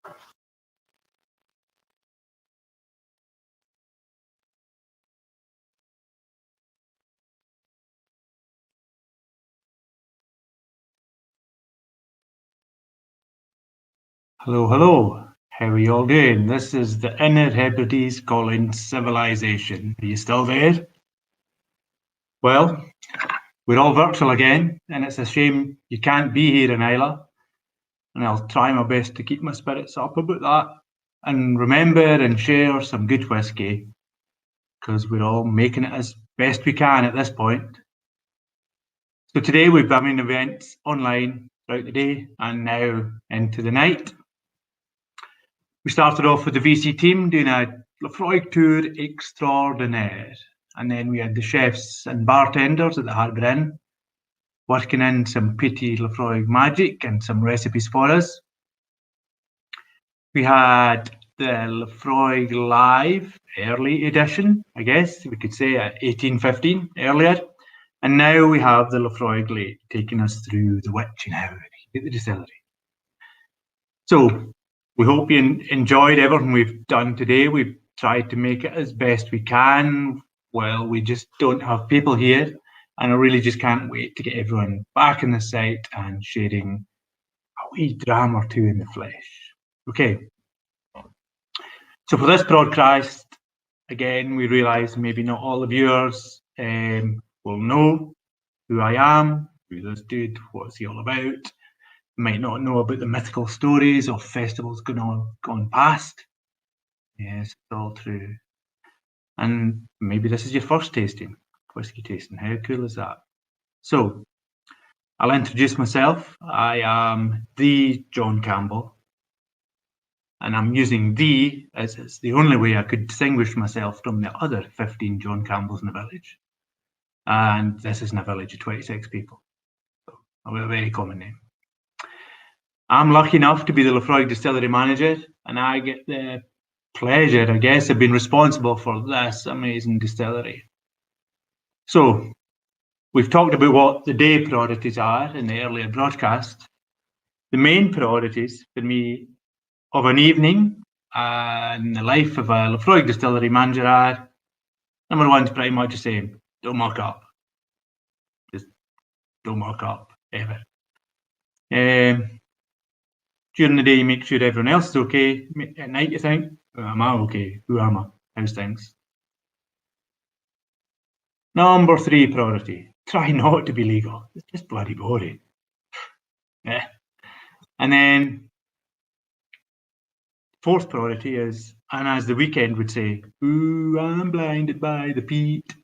Hello, hello. How are you all doing? This is the Inner Hebrides calling Civilization. Are you still there? Well, we're all virtual again, and it's a shame you can't be here in Islay. And I'll try my best to keep my spirits up about that and remember and share some good whiskey because we're all making it as best we can at this point. So today we've been having events online throughout the day and now into the night. We started off with the VC team doing a Laphroaig tour extraordinaire. And then we had the chefs and bartenders at the Harbour Inn working in some pretty Laphroaig magic and some recipes for us. We had the Laphroaig Live early edition, I guess we could say at 1815 earlier. And now we have the Laphroaig Late taking us through the witching hour at the distillery. So we hope you enjoyed everything we've done today. We've tried to make it as best we can. Well, we just don't have people here, and I really just can't wait to get everyone back in the site and sharing a wee dram or two in the flesh. Okay. So for this broadcast, again, we realise maybe not all the viewers will know who I am, who this dude, what's he all about. Might not know about the mythical stories of festivals gone past. Yes, it's all true. And maybe this is your first whiskey tasting. How cool is that? So, I'll introduce myself. I am the John Campbell. And I'm using the as it's the only way I could distinguish myself from the other 15 John Campbells in the village. And this isn't a village of 26 people. So, a very common name. I'm lucky enough to be the Laphroaig distillery manager, and I get the pleasure, I guess, of being responsible for this amazing distillery. So, we've talked about what the day priorities are in the earlier broadcast. The main priorities for me of an evening in the life of a Laphroaig distillery manager are, number one is pretty much the same: don't muck up. Just don't muck up, ever. During the day, you make sure everyone else is okay. At night, you think, am I okay? Who am I? How's things? Number three priority, try not to be legal. It's just bloody boring. Yeah. And then fourth priority is, and as the weekend would say, ooh, I'm blinded by the peat.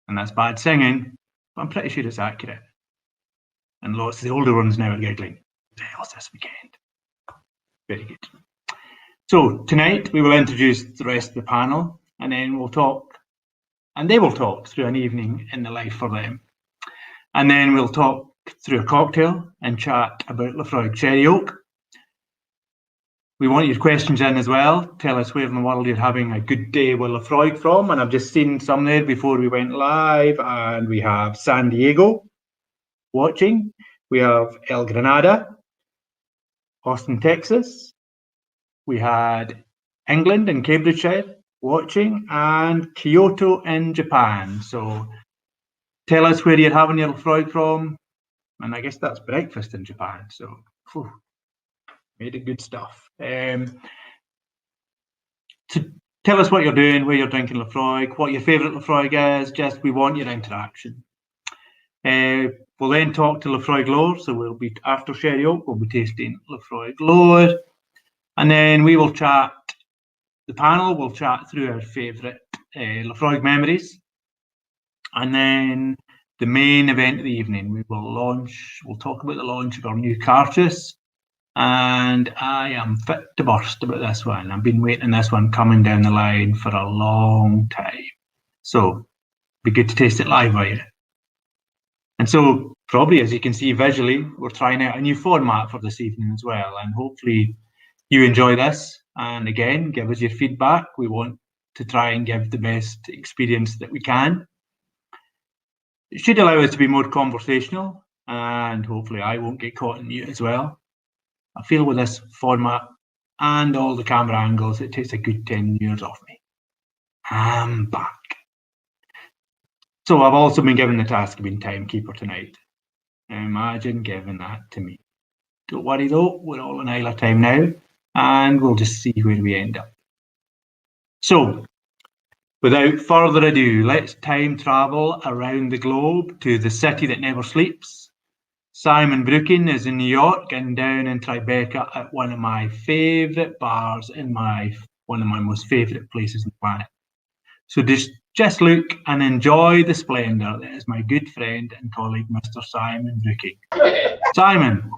And that's bad singing, but I'm pretty sure it's accurate. And lots of the older ones now are giggling. What the hell's this weekend? Very good. So tonight we will introduce the rest of the panel, and then we'll talk, and they will talk through an evening in the life for them. And then we'll talk through a cocktail and chat about Laphroaig Cherry Oak. We want your questions in as well. Tell us where in the world you're having a good day with Laphroaig from. And I've just seen some there before we went live, and we have San Diego watching. We have El Granada, Austin, Texas. We had England and Cambridgeshire watching, and Kyoto in Japan. So tell us where you're having your Laphroaig from. And I guess that's breakfast in Japan. So made it good stuff. To tell us what you're doing, where you're drinking Laphroaig, what your favourite Laphroaig is. Just we want your interaction. We'll then talk to Laphroaig Lower. So we'll be after Sherry Oak, we'll be tasting Laphroaig Lower. And then we will chat, the panel will chat through our favourite Laphroaig memories. And then the main event of the evening, we'll talk about the launch of our new cartridge. And I am fit to burst about this one. I've been waiting this one coming down the line for a long time. So, be good to taste it live, are you? And so, probably as you can see visually, we're trying out a new format for this evening as well. And hopefully you enjoy this, and again, give us your feedback. We want to try and give the best experience that we can. It should allow us to be more conversational, and hopefully I won't get caught in mute as well. I feel with this format, and all the camera angles, it takes a good 10 years off me. I'm back. So I've also been given the task of being timekeeper tonight. Now imagine giving that to me. Don't worry though, we're all in Islay time now, and we'll just see where we end up. So, without further ado, let's time travel around the globe to the city that never sleeps. Simon Brooking is in New York and down in Tribeca at one of my favourite bars in one of my most favourite places on the planet. So just look and enjoy the splendour that is my good friend and colleague, Mr. Simon Brooking. Simon,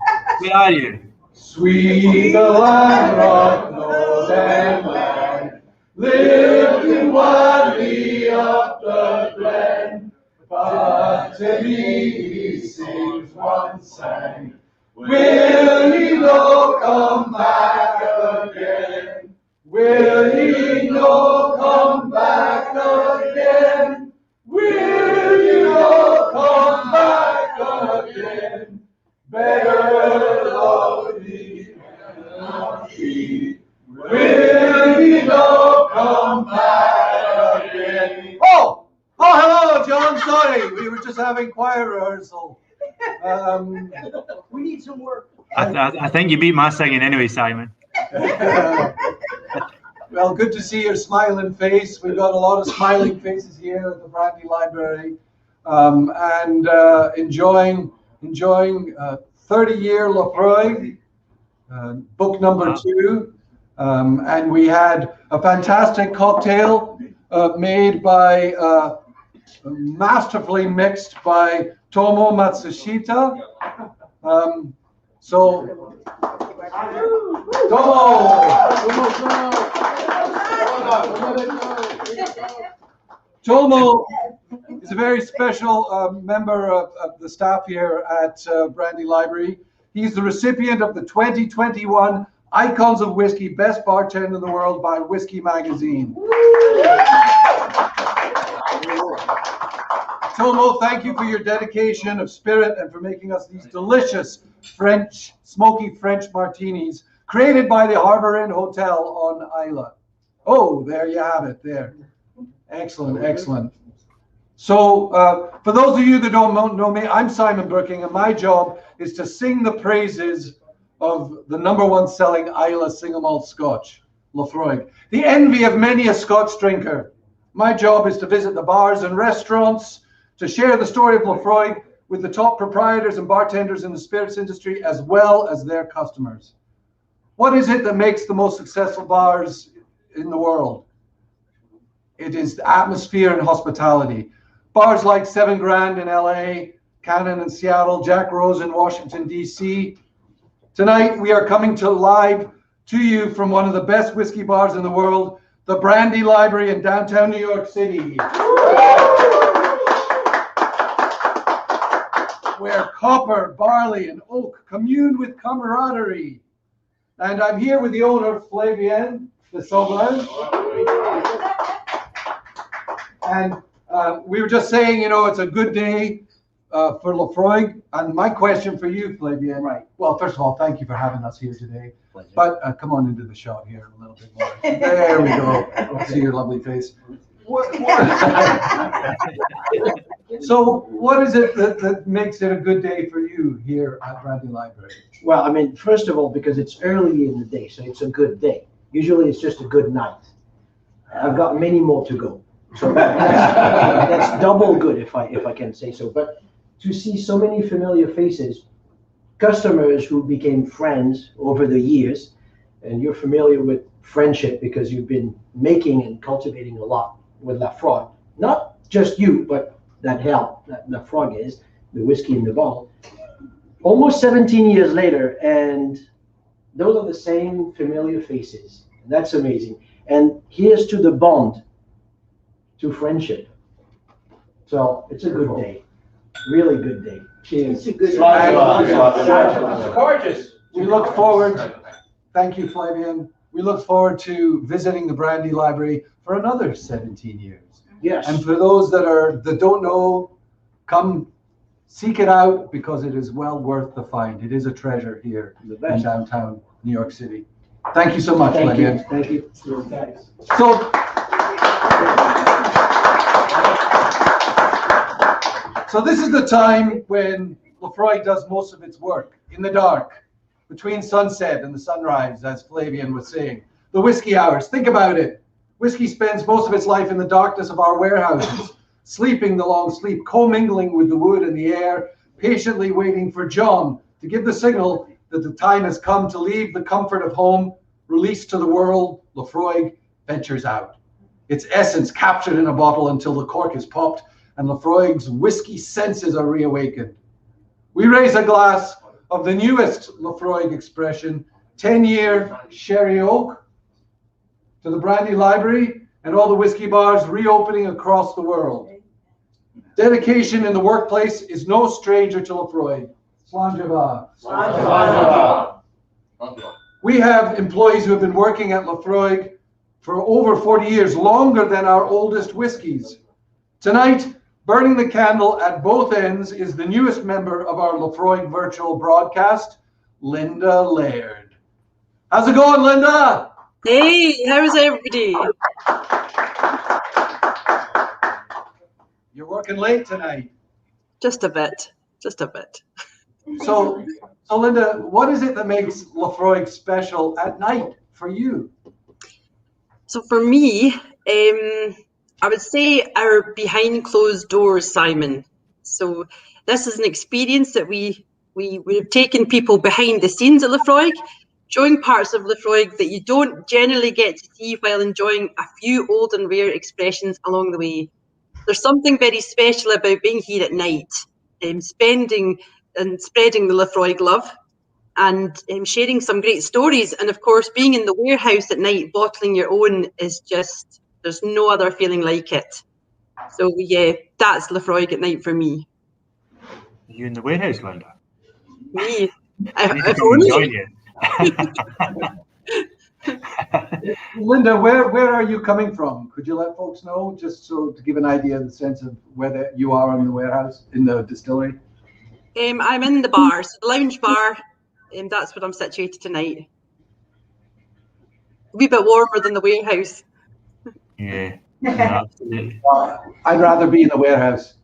where are you? Sweet the land of Northern land, living wildly up the glen. But to me he sings one sang, will he no come back again? Will he no come back again? Will he no come back again? Better love thee cannot be. Will he no come back again? Oh, hello, John. Sorry, we were just having choir rehearsal. We need some work. I think you beat my singing anyway, Simon. Well, good to see your smiling face. We've got a lot of smiling faces here at the Brandy Library, and enjoying 30-year Laphroaig, book number 2, and we had a fantastic cocktail made by, masterfully mixed by Tomo Matsushita. Tomo is a very special member of the staff here at Brandy Library. He's the recipient of the 2021 Icons of Whiskey Best Bartender in the World by Whiskey Magazine. Tomo, thank you for your dedication of spirit and for making us these delicious smoky French martinis created by the Harbour Inn Hotel on Islay. Oh, there you have it there. Excellent, excellent. So for those of you that don't know me, I'm Simon Brooking, and my job is to sing the praises of the #1 selling Islay single malt Scotch, Laphroaig, the envy of many a Scotch drinker. My job is to visit the bars and restaurants, to share the story of Laphroaig with the top proprietors and bartenders in the spirits industry, as well as their customers. What is it that makes the most successful bars in the world? It is the atmosphere and hospitality. Bars like 7 Grand in LA, Cannon in Seattle, Jack Rose in Washington, DC. Tonight, we are coming live to you from one of the best whiskey bars in the world, the Brandy Library in downtown New York City, where copper, barley, and oak commune with camaraderie. And I'm here with the owner, Fèis Ìle, the sovereign. And we were just saying, it's a good day for Laphroaig. And my question for you, Fèis Ìle, right? Well, first of all, thank you for having us here today. Pleasure. But come on into the shot here a little bit more. There we go. See your lovely face. So what is it that makes it a good day for you here at Brandy Library? Well, I mean, first of all, because it's early in the day, so it's a good day. Usually it's just a good night. I've got many more to go. So that's double good, if I can say so. But to see so many familiar faces, customers who became friends over the years, and you're familiar with friendship because you've been making and cultivating a lot with Laphroaig. Not just you, but that Laphroaig is, the whiskey in the bottle. Almost 17 years later, and those are the same familiar faces. That's amazing. And here's to the bond, to friendship. So it's a good day, really good day. Cheers. It's a good day. Gorgeous. We look forward. Thank you, Fèis Ìle. We look forward to visiting the Brandy Library for another 17 years. Yes. And for those that don't know, come seek it out because it is well worth the find. It is a treasure here in downtown New York City. Thank you so much, Thank you. Linda. Thank you. So this is the time when Laphroaig does most of its work, in the dark, between sunset and the sunrise, as Flavian was saying. The whiskey hours, think about it. Whiskey spends most of its life in the darkness of our warehouses, sleeping the long sleep, commingling with the wood and the air, patiently waiting for John to give the signal that the time has come to leave the comfort of home. Released to the world, Laphroaig ventures out. Its essence captured in a bottle until the cork is popped and Laphroaig's whiskey senses are reawakened. We raise a glass of the newest Laphroaig expression, 10-year Sherry Oak, to the Brandy Library and all the whiskey bars reopening across the world. Dedication in the workplace is no stranger to Laphroaig. Slàinte mhath. We have employees who have been working at Laphroaig for over 40 years, longer than our oldest whiskies. Tonight, burning the candle at both ends is the newest member of our Laphroaig virtual broadcast, Linda Laird. How's it going, Linda? Hey, how's everybody? You're working late tonight. Just a bit. So Linda, what is it that makes Laphroaig special at night for you? So for me, I would say our behind closed doors, Simon. So this is an experience that we have taken people behind the scenes at Laphroaig, showing parts of Laphroaig that you don't generally get to see while enjoying a few old and rare expressions along the way. There's something very special about being here at night, spending and spreading the Laphroaig love, and sharing some great stories. And of course, being in the warehouse at night, bottling your own is just, there's no other feeling like it. So yeah, that's Laphroaig at night for me. You in the warehouse, Linda? Me? If only. Linda, where are you coming from? Could you let folks know, just so to give an idea of the sense of where you are in the warehouse, in the distillery? I'm in the bar, so the lounge bar. That's where I'm situated tonight. A wee bit warmer than the warehouse. Yeah, absolutely. I'd rather be in the warehouse.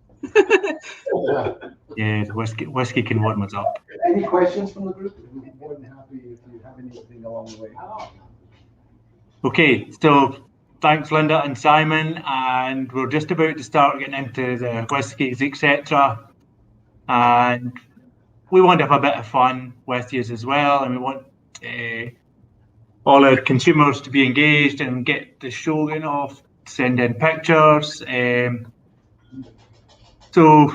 Yeah, the whiskey can warm us up. Any questions from the group? We're more than happy if you have anything along the way. Okay, so thanks, Linda and Simon, and we're just about to start getting into the whiskies, etc. And we want to have a bit of fun with you as well, and we want all our consumers to be engaged and get the show going off, send in pictures. So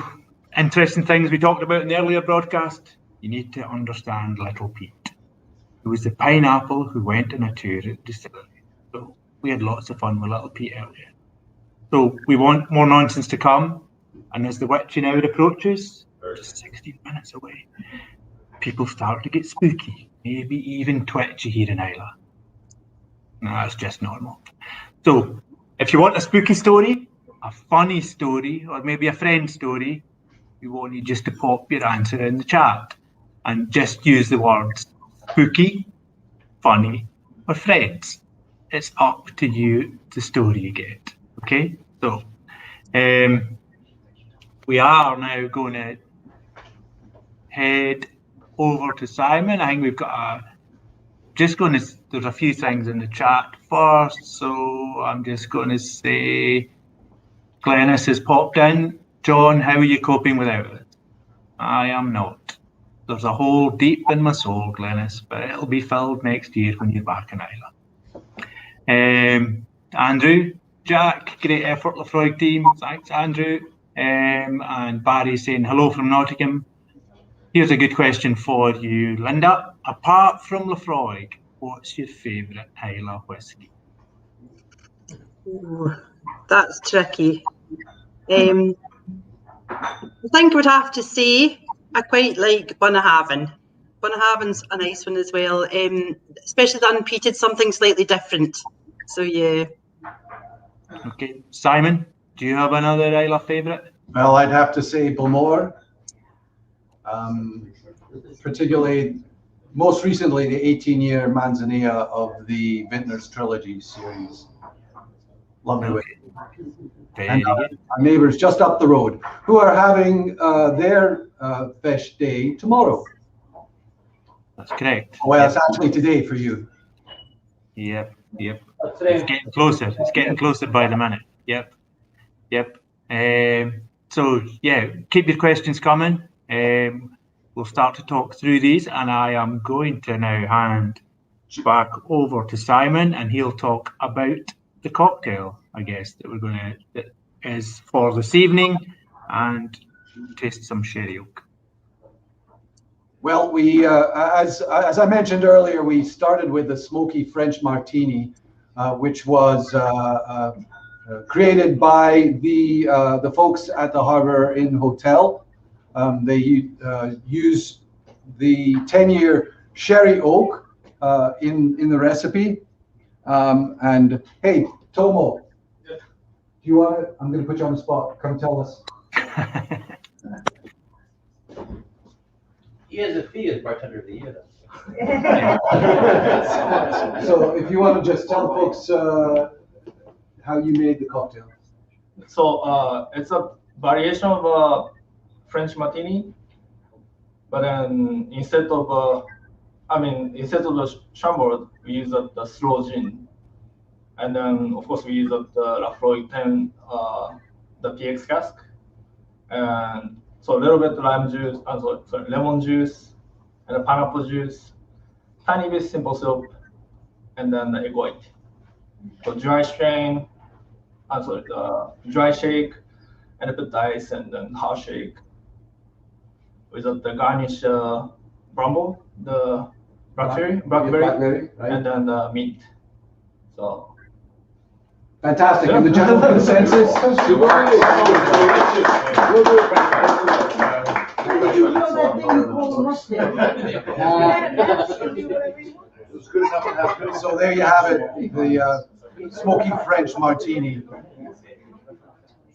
interesting things we talked about in the earlier broadcast. You need to understand Little Pete. It was the pineapple who went on a tour at the distillery. So we had lots of fun with Little Pete earlier. So we want more nonsense to come. And as the witching hour approaches, just 16 minutes away, people start to get spooky, maybe even twitchy here in Islay. No, that's just normal. So if you want a spooky story, a funny story, or maybe a friend story, we want you just to pop your answer in the chat and just use the words spooky, funny, or friends. It's up to you, the story you get. Okay? So we are now going to head over to Simon. I think we've got there's a few things in the chat first. So I'm just going to say, Glennis has popped in. John, how are you coping without it? I am not. There's a hole deep in my soul, Glennis, but it'll be filled next year when you're back in Ireland. Andrew, Jack, great effort, Laphroaig team. Thanks, Andrew. And Barry saying hello from Nottingham. Here's a good question for you, Linda. Apart from Laphroaig, what's your favourite Islay whiskey? Ooh, that's tricky. I think I would have to say I quite like Bunnahabhain. Bunnahabhain's a nice one as well, especially the unpeated, something slightly different. So yeah. Okay, Simon, do you have another Islay favourite? Well, I'd have to say Bulmore, particularly most recently the 18-year Manzanilla of the Vintners Trilogy series. Lovely way. Very good. Our neighbours just up the road, who are having their Fèis Day tomorrow. That's correct. Well, it's actually today for you. Yep. It's getting closer. It's getting closer by the minute. Yep. So yeah, keep your questions coming. We'll start to talk through these, and I am going to now hand back over to Simon, and he'll talk about the cocktail, I guess, that is for this evening, and taste some sherry oak. Well, we, as I mentioned earlier, we started with the smoky French martini, which was created by the folks at the Harbour Inn Hotel. They use the 10-year sherry oak in the recipe. And hey, Tomo, do you want to? I'm going to put you on the spot. Come tell us. He has a fee as bartender of the year. So if you want to just tell folks how you made the cocktail. So it's a variation of French martini, but then instead of the Chambord, we use the slow gin, and then of course we use the Laphroaig 10, the PX cask, and so a little bit lime juice, lemon juice, and a pineapple juice, tiny bit simple syrup, and then the egg white. So dry strain, dry shake, and a bit ice, and then hard shake with the garnish bramble, the blackberry, Right? and then the meat. So Fantastic. And the general consensus? So there you have it, the smoky French martini.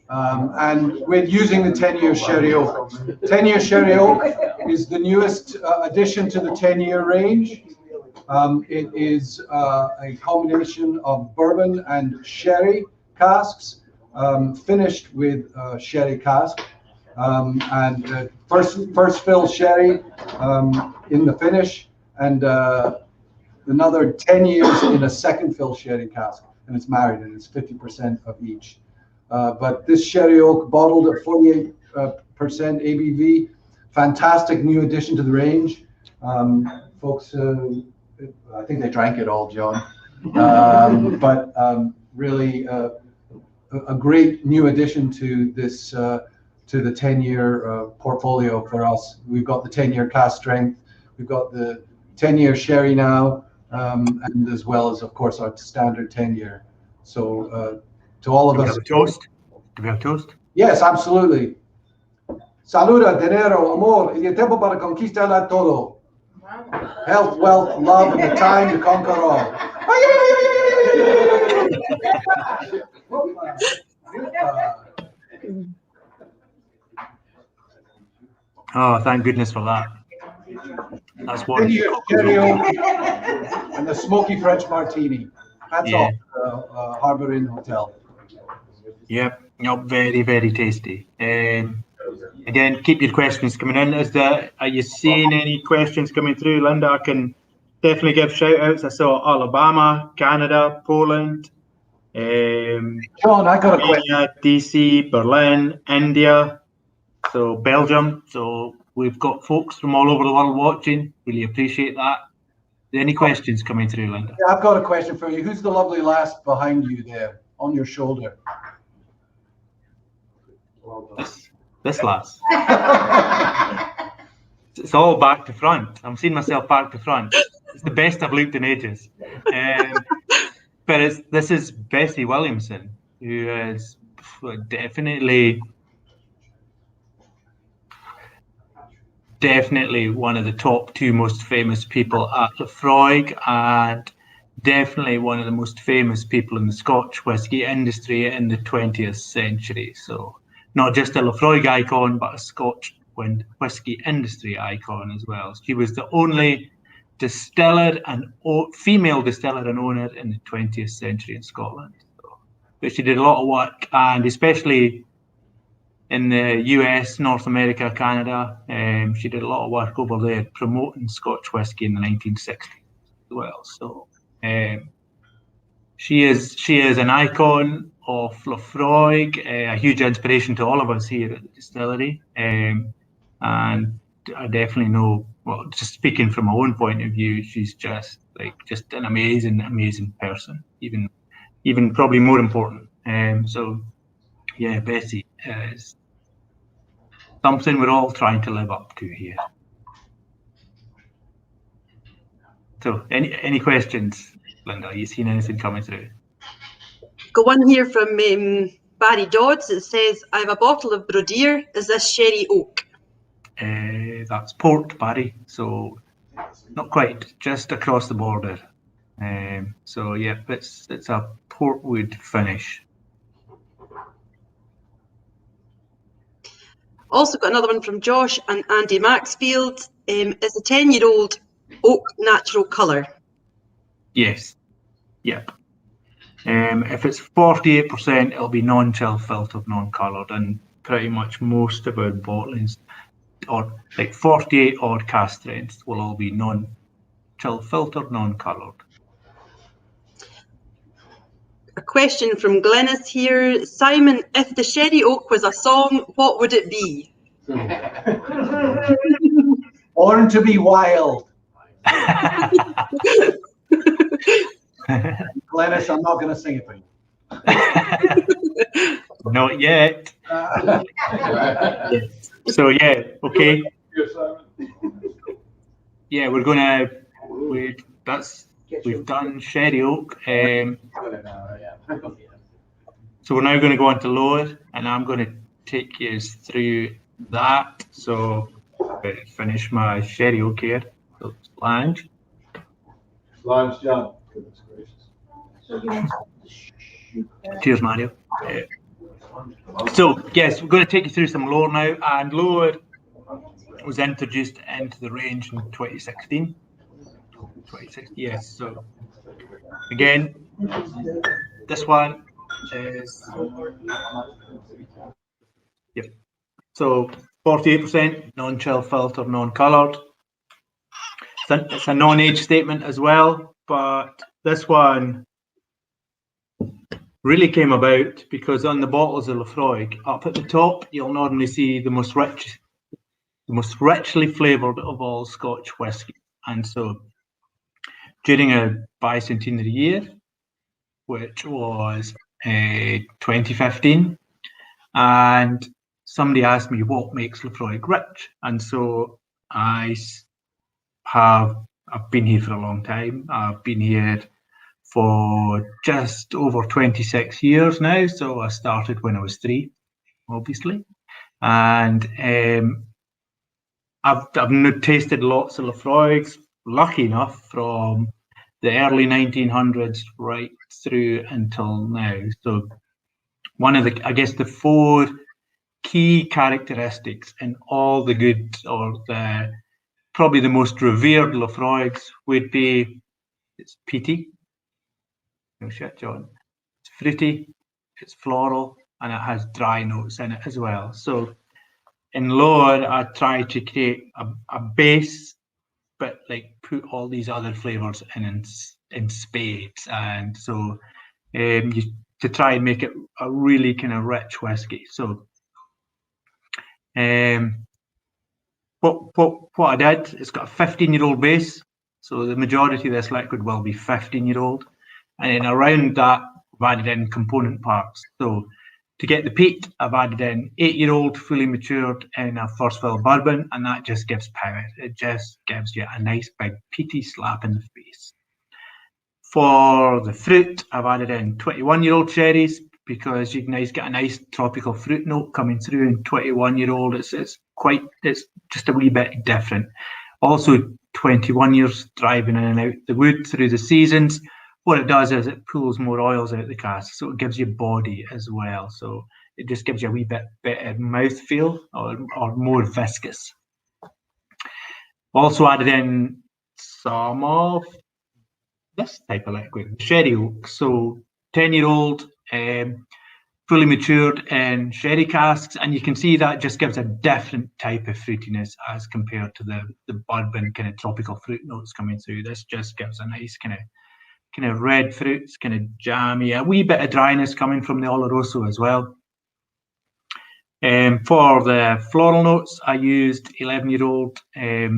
And we're using the 10-year sherry oak. 10-year sherry oak is the newest addition to the 10-year range. It is a combination of bourbon and sherry casks, finished with sherry cask, and first fill sherry in the finish, and another 10 years in a second fill sherry cask, and it's married, and it's 50% of each. But this sherry oak, bottled at 48% ABV, fantastic new addition to the range. Folks, I think they drank it all, John. But really a great new addition to this to the 10-year portfolio for us. We've got the 10-year cask strength, we've got the 10-year sherry now, and as well as, of course, our standard 10-year. So to all of us. Do we have a toast? Do we have a toast? Yes, absolutely. Saluda, dinero, amor, y el tiempo para conquistar todo. Health, wealth, love, and the time to conquer all. Oh, thank goodness for that. That's what. And the smoky French martini. That's all. Harbour Inn Hotel. Yep, very, very tasty. Again, keep your questions coming in. Are you seeing any questions coming through, Linda? I can definitely give shout outs. I saw Alabama, Canada, Poland, John, I got a question. DC, Berlin, India, so Belgium. So we've got folks from all over the world watching. Really appreciate that. Any questions coming through, Linda? Yeah, I've got a question for you. Who's the lovely lass behind you there, on your shoulder? This lass. It's all back to front. I'm seeing myself back to front. It's the best I've looked in ages. But this is Bessie Williamson, who is definitely one of the top two most famous people at Laphroaig, and definitely one of the most famous people in the Scotch whisky industry in the 20th century. So not just a Laphroaig icon, but a Scotch whisky industry icon as well. She was the only distiller and female distiller and owner in the 20th century in Scotland. So, but she did a lot of work, and especially in the US, North America, Canada, she did a lot of work over there promoting Scotch whisky in the 1960s as well. So she is an icon of Laphroaig, a huge inspiration to all of us here at the distillery, and I definitely know. Well, just speaking from my own point of view, she's just an amazing person. Even probably more important. So yeah, Bessie is something we're all trying to live up to here. So any questions, Linda? Are you seeing anything coming through? Got one here from Barry Dodds. It says, I have a bottle of Brodeer. Is this sherry oak? That's port, Barry. So not quite, just across the border. So yeah, it's a portwood finish. Also got another one from Josh and Andy Maxfield. Is a 10-year-old oak natural colour? Yes. Yep. If it's 48%, it'll be non-chill filtered, non-coloured, and pretty much most of our bottlings, or like 48 odd cask strengths, will all be non-chill filtered, non-coloured. A question from Glenys here. Simon, if the sherry oak was a song, what would it be? Born to be wild. Glenys, I'm not going to sing it for you. Not yet. So yeah, okay. Yeah, we've done sherry oak. So we're now going to go on to lower, and I'm going to take you through that. So finish my sherry oak here. So Lange. Lange, John. Cheers, Mario. So yes, we're going to take you through some lower now, and lower was introduced into the range in 2016. 2016, yes. So again, this one is yep. So 48% non-chill filter, non-coloured. It's a non-age statement as well, but this one really came about because on the bottles of Laphroaig, up at the top, you'll normally see the most richly flavoured of all Scotch whisky. And so during a bicentenary year, which was 2015, and somebody asked me what makes Laphroaig rich. And so I've been here for a long time. I've been here for just over 26 years now. So I started when I was 3, obviously. And I've tasted lots of Laphroaigs, lucky enough, from the early 1900s right through until now. So one of the 4 key characteristics in all the good, or probably the most revered Laphroaigs, would be it's peaty. No shit, John. It's fruity, it's floral, and it has dry notes in it as well. So in lower, I try to create a base, but put all these other flavors in spades, and so to try and make it a really kind of rich whiskey. So what I did, it's got a 15-year-old base, so the majority of this liquid will be 15-year-old, and then around that I've added in component parts. So to get the peat, I've added in 8-year-old fully matured in a first fill bourbon, and that just gives power. It just gives you a nice big peaty slap in the face. For the fruit, I've added in 21-year-old cherries because you can get a nice tropical fruit note coming through in 21-year-old. It's just a wee bit different. Also, 21 years driving in and out the wood through the seasons. What it does is it pulls more oils out of the cask, so it gives you body as well. So it just gives you a wee bit better mouthfeel or more viscous. Also added in some of this type of liquid, sherry oak. So 10-year-old, fully matured in sherry casks, and you can see that just gives a different type of fruitiness as compared to the bourbon kind of tropical fruit notes coming through. This just gives a nice kind of red fruits, kind of jammy, a wee bit of dryness coming from the Oloroso as well. For the floral notes, I used 11-year-old, 8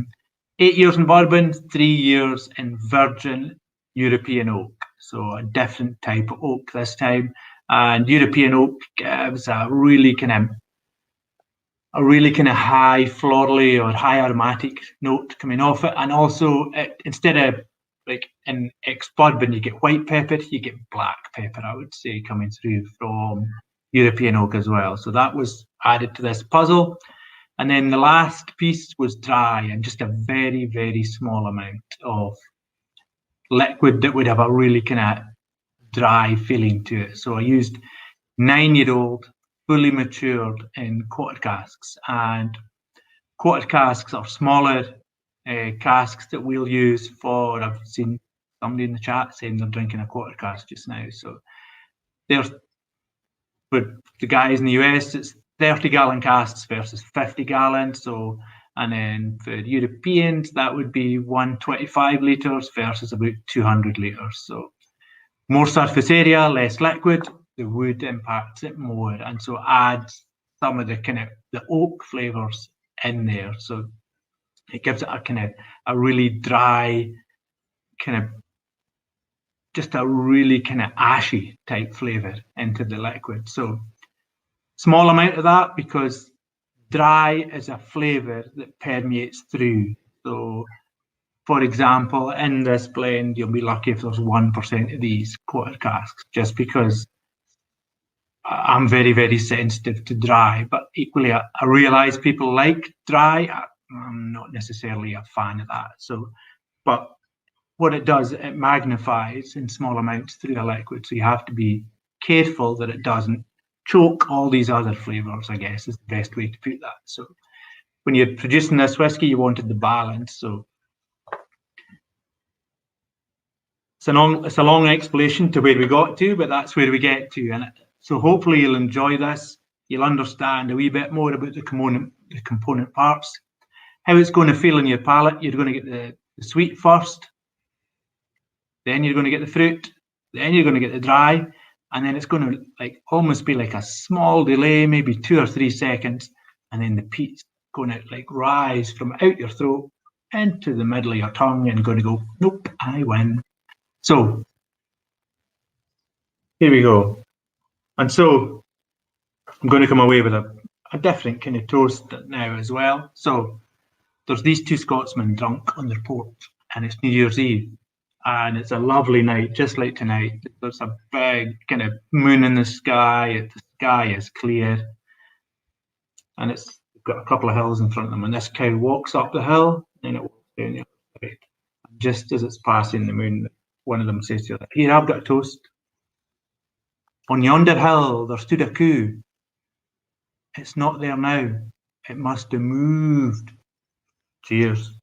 years in bourbon, 3 years in virgin European oak. So a different type of oak this time. And European oak gives a really kind of high florally or high aromatic note coming off it. And also, instead of like in ex-bourbon, you get white pepper, you get black pepper, I would say, coming through from European oak as well. So that was added to this puzzle. And then the last piece was dry, and just a very, very small amount of liquid that would have a really kind of dry feeling to it. So I used 9-year-old, fully matured in quarter casks, and quarter casks are smaller casks that we'll use for, I've seen somebody in the chat saying they're drinking a quarter cask just now. So there's, for the guys in the US, it's 30-gallon casks versus 50 gallons. So, and then for Europeans, that would be 125 litres versus about 200 litres. So more surface area, less liquid, the wood impacts it more, and so adds some of the kind of the oak flavours in there. So it gives it a kind of a really dry, kind of just a really kind of ashy type flavour into the liquid. So small amount of that, because dry is a flavour that permeates through. So for example, in this blend, you'll be lucky if there's 1% of these quarter casks, just because I'm very, very sensitive to dry. But equally, I realise people like dry. I'm not necessarily a fan of that. So, but what it does, it magnifies in small amounts through the liquid. So you have to be careful that it doesn't choke all these other flavours, I guess, is the best way to put that. So when you're producing this whiskey, you wanted the balance. So it's a long explanation to where we got to, but that's where we get to. And so hopefully you'll enjoy this. You'll understand a wee bit more about the component parts, how it's going to feel in your palate. You're going to get the sweet first, then you're going to get the fruit, then you're going to get the dry, and then it's going to like almost be like a small delay, maybe 2 or 3 seconds, and then the peat's going to like rise from out your throat into the middle of your tongue and going to go, nope, I win. So here we go. And so I'm going to come away with a different kind of toast now as well. So there's these two Scotsmen drunk on their porch, and it's New Year's Eve, and it's a lovely night, just like tonight. There's a big kind of moon in the sky. The sky is clear, and it's got a couple of hills in front of them, and this cow walks up the hill and it walks down the other side. Just as it's passing the moon, one of them says to the other, "Here, I've got a toast. On yonder hill there stood a coo. It's not there now. It must have moved. Cheers."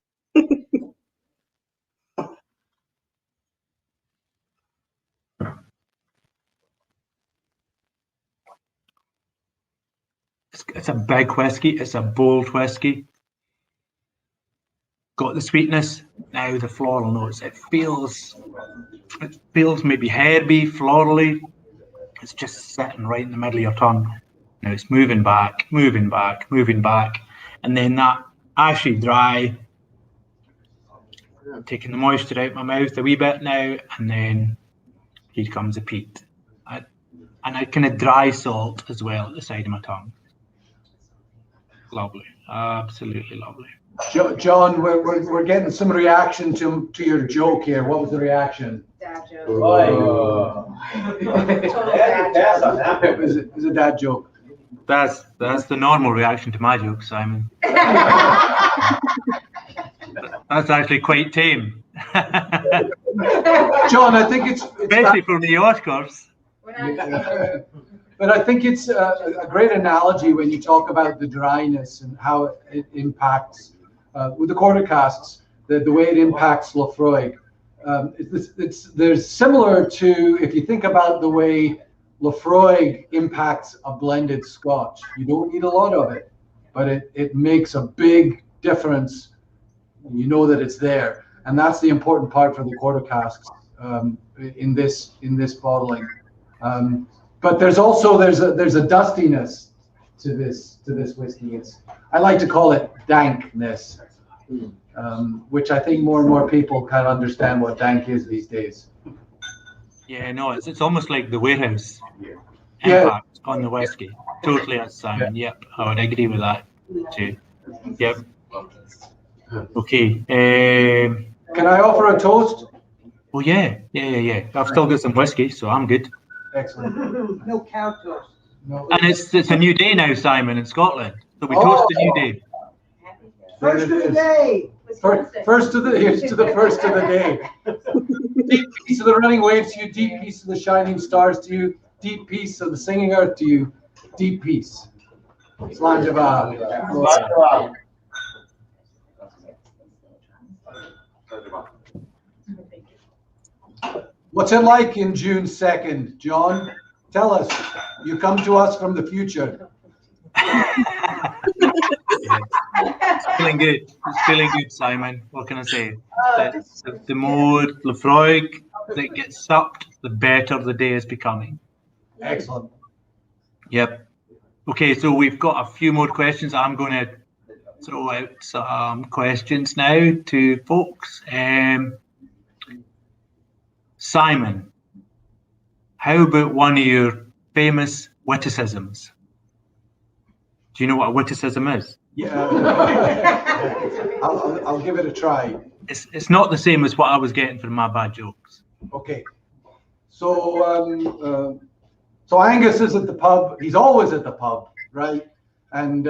It's a big whiskey. It's a bold whiskey. Got the sweetness, now the floral notes. It feels maybe herby, florally. It's just sitting right in the middle of your tongue. Now it's moving back, moving back, moving back. And then that ashy dry, I'm taking the moisture out of my mouth a wee bit now, and then here comes the peat. And a kind of dry salt as well at the side of my tongue. Lovely, absolutely lovely. John, we're getting some reaction to your joke here. What was the reaction? Dad joke. Oh. It was a dad joke. That's the normal reaction to my joke, Simon. That's actually quite tame. John, I think it's especially for the Oscars. But I think it's a great analogy when you talk about the dryness and how it impacts with the quarter casks. the way it impacts Laphroaig. There's similar to, if you think about the way Laphroaig impacts a blended Scotch. You don't need a lot of it, but it makes a big difference. You know that it's there, and that's the important part for the quarter casks in this bottling. But there's a dustiness to this whiskey. I like to call it dankness, which I think more and more people kind of understand what dank is these days. Yeah, no, it's almost like the warehouse Yeah. impact on the whiskey. Totally, Simon. Yep, I would agree with that too. Yep. Okay. Can I offer a toast? Oh yeah. I've still got some whiskey, so I'm good. Excellent. No cow toast. No. And it's a new day now, Simon, in Scotland. So we toast a new day. First of the day. Here's to the first of the day. Deep peace of the running waves to you, deep peace of the shining stars to you, deep peace of the singing earth to you, deep peace. Slán. What's it like in June 2nd, John? Tell us. You come to us from the future. It's feeling good. It's feeling good, Simon. What can I say? The more Laphroaig that gets sucked, the better the day is becoming. Excellent. Yep. Okay, so we've got a few more questions. I'm going to throw out some questions now to folks. Simon, how about one of your famous witticisms? Do you know what a witticism is? Yeah. I'll give it a try. It's not the same as what I was getting from my bad jokes. Okay. So Angus is at the pub. He's always at the pub, right? And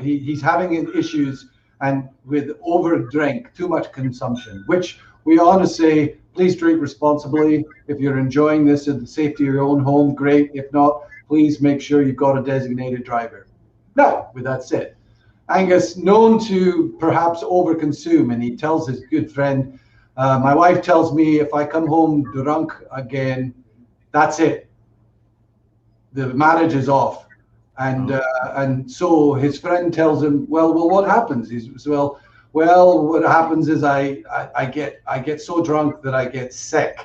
he's having issues and with overdrink, too much consumption, which we ought to say, please drink responsibly. If you're enjoying this in the safety of your own home, great. If not, please make sure you've got a designated driver. Now, with that said, Angus, known to perhaps overconsume, and he tells his good friend, my wife tells me if I come home drunk again, that's it. The marriage is off. And so his friend tells him, well, what happens? He says, well, what happens is I get so drunk that I get sick,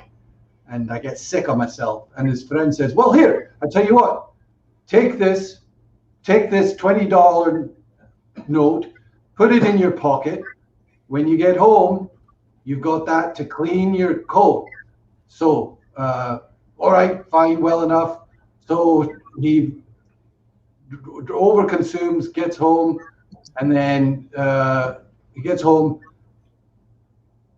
and I get sick of myself. And his friend says, well, here, I tell you what, take this $20 note, put it in your pocket. When you get home, you've got that to clean your coat. So, all right, fine, well enough. So he overconsumes, gets home, and then he gets home,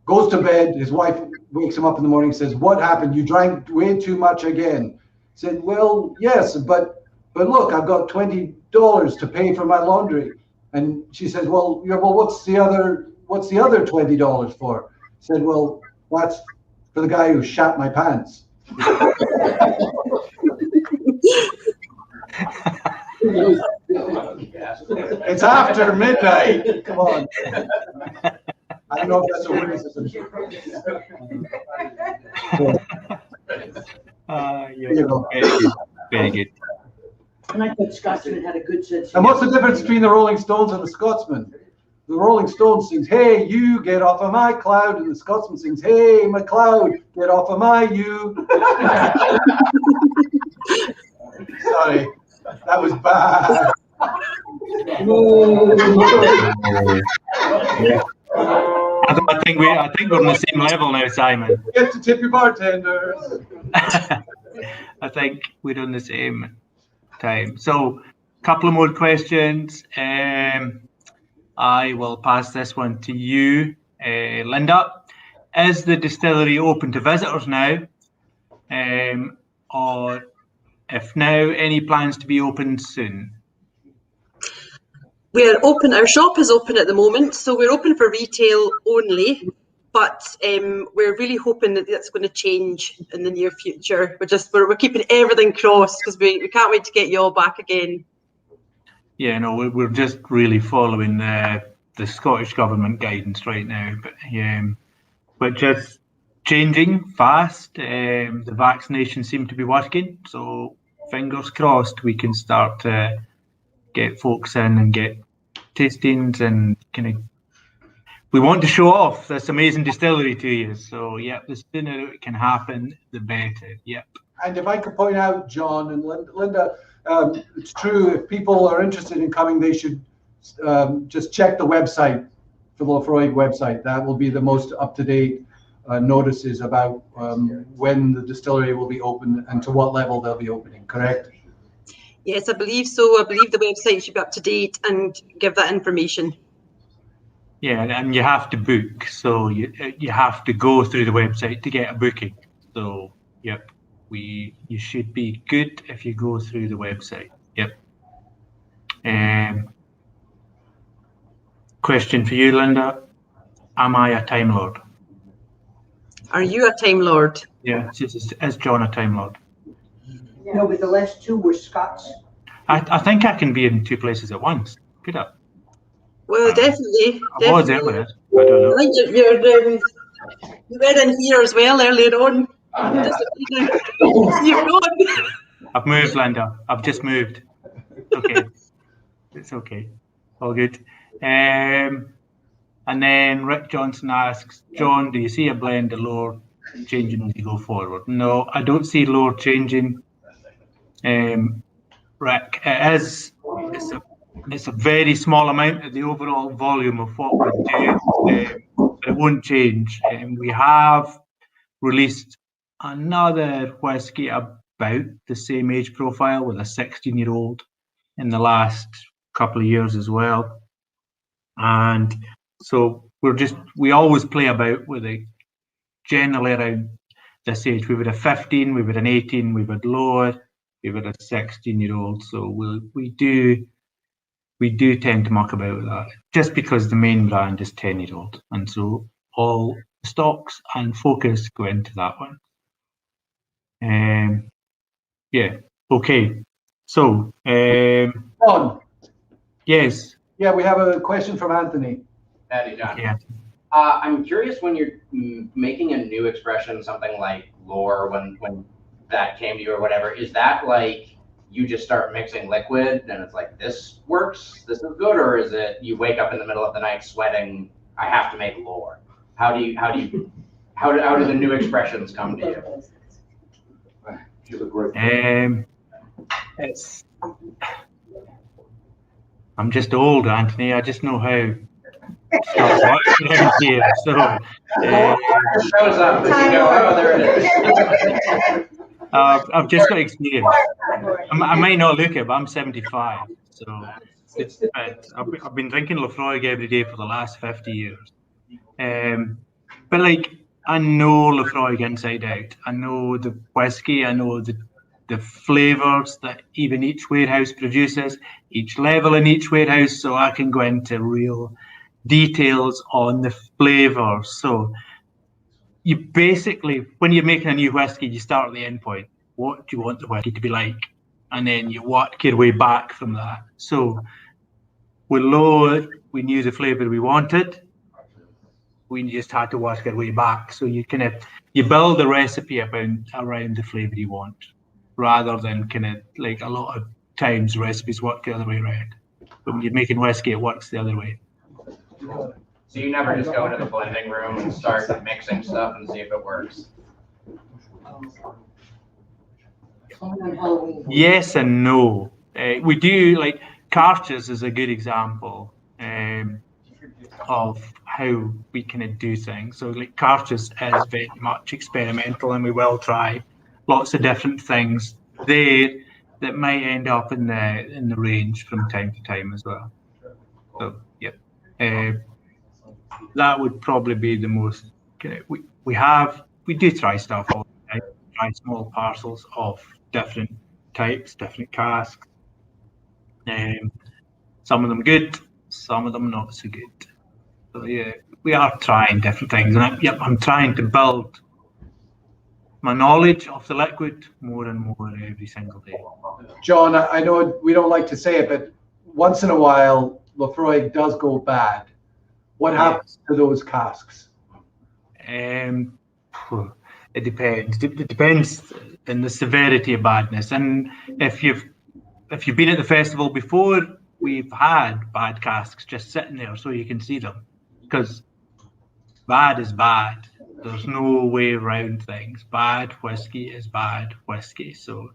goes to bed. His wife wakes him up in the morning and says, what happened? You drank way too much again. He said, well, yes, but look, I've got $20 to pay for my laundry. And she says, well, what's the other $20 for? He said, well, that's for the guy who shat my pants. It's after midnight. Come on. I don't know if that's a witticism. You know. Very good. And I thought Scotsman had a good sense. And what's the difference between the Rolling Stones and the Scotsman? The Rolling Stones sings, hey, you, get off of my cloud. And the Scotsman sings, hey, my cloud, get off of my you. Sorry, that was bad. I think we're on the same level now, Simon. Get to tip your bartenders. I think we're on the same time. So, a couple of more questions. I will pass this one to you, Linda. Is the distillery open to visitors now? Or if now, any plans to be open soon? We're open. Our shop is open at the moment, so we're open for retail only. But we're really hoping that that's going to change in the near future. We're keeping everything crossed because we can't wait to get you all back again. Yeah, no, we're just really following the the Scottish government guidance right now, but which is changing fast. The vaccinations seem to be working, so fingers crossed we can start to get folks in and get tastings and kind of. We want to show off this amazing distillery to you. So yeah, the sooner it can happen, the better. Yep. And if I could point out, John and Linda, it's true. If people are interested in coming, they should just check the website, the Laphroaig website. That will be the most up-to-date notices about when the distillery will be open and to what level they'll be opening. Correct? Yes, I believe so. I believe the website should be up to date and give that information. Yeah, and you have to book, so you have to go through the website to get a booking. So yep, you should be good if you go through the website. Yep. Question for you, Linda: am I a Time Lord? Are you a Time Lord? Yeah, is John a Time Lord? No, but the last two were Scots. I think I can be in two places at once. Could I? Well, definitely. I was earlier. I don't know. I think you were in here as well earlier on. You've gone. I've moved, Linda. I've just moved. Okay. It's okay. All good. And then Rick Johnson asks, John, do you see a blend of lore changing as you go forward? No, I don't see lore changing. Rick, it's a very small amount of the overall volume of what we do, but it won't change. We have released another whiskey about the same age profile with a 16-year-old in the last couple of years as well. And so we always play about with it generally around this age. We've had a 15, we've had an 18, we've had lower, we've had a 16-year-old. So we do tend to muck about with that, just because the main brand is 10-year-old, and so all stocks and focus go into that one. Yeah. Okay. So. John. Yes. Yeah, we have a question from Anthony. Howdy, John. Yeah. I'm curious, when you're making a new expression, something like lore, when that came to you or whatever, is that like you just start mixing liquid and it's like, this works, this is good, or is it you wake up in the middle of the night sweating, I have to make lore? How do the new expressions come to you? I'm just old, Anthony. I just know how stuff works around here. So Shows up and you go, oh, there it is. I've just got experience. I might not look it, but I'm 75. So I've been drinking Laphroaig every day for the last 50 years. But like, I know Laphroaig inside out. I know the whiskey. I know the flavours that even each warehouse produces, each level in each warehouse. So I can go into real details on the flavours. So you basically, when you're making a new whiskey, you start at the end point. What do you want the whiskey to be like? And then you work your way back from that. So with lower, we knew the flavour we wanted. We just had to work our way back. So you build a recipe around the flavour you want, rather than like a lot of times recipes work the other way around. But when you're making whiskey, it works the other way. So you never just go into the blending room and start mixing stuff and see if it works? Yes and no. We do, like, Carters is a good example of how we can do things. So like Carters is very much experimental, and we will try lots of different things there that might end up in the range from time to time as well. So yeah, that would probably be the most. We do try stuff all the time. Try small parcels of different types, different casks. Some of them good, some of them not so good. So yeah, we are trying different things, and I'm trying to build my knowledge of the liquid more and more every single day. John, I know we don't like to say it, but once in a while, Laphroaig does go bad. What happens to those casks? It depends. It depends on the severity of badness. And if you've been at the festival before, we've had bad casks just sitting there so you can see them. Because bad is bad. There's no way around things. Bad whiskey is bad whiskey. So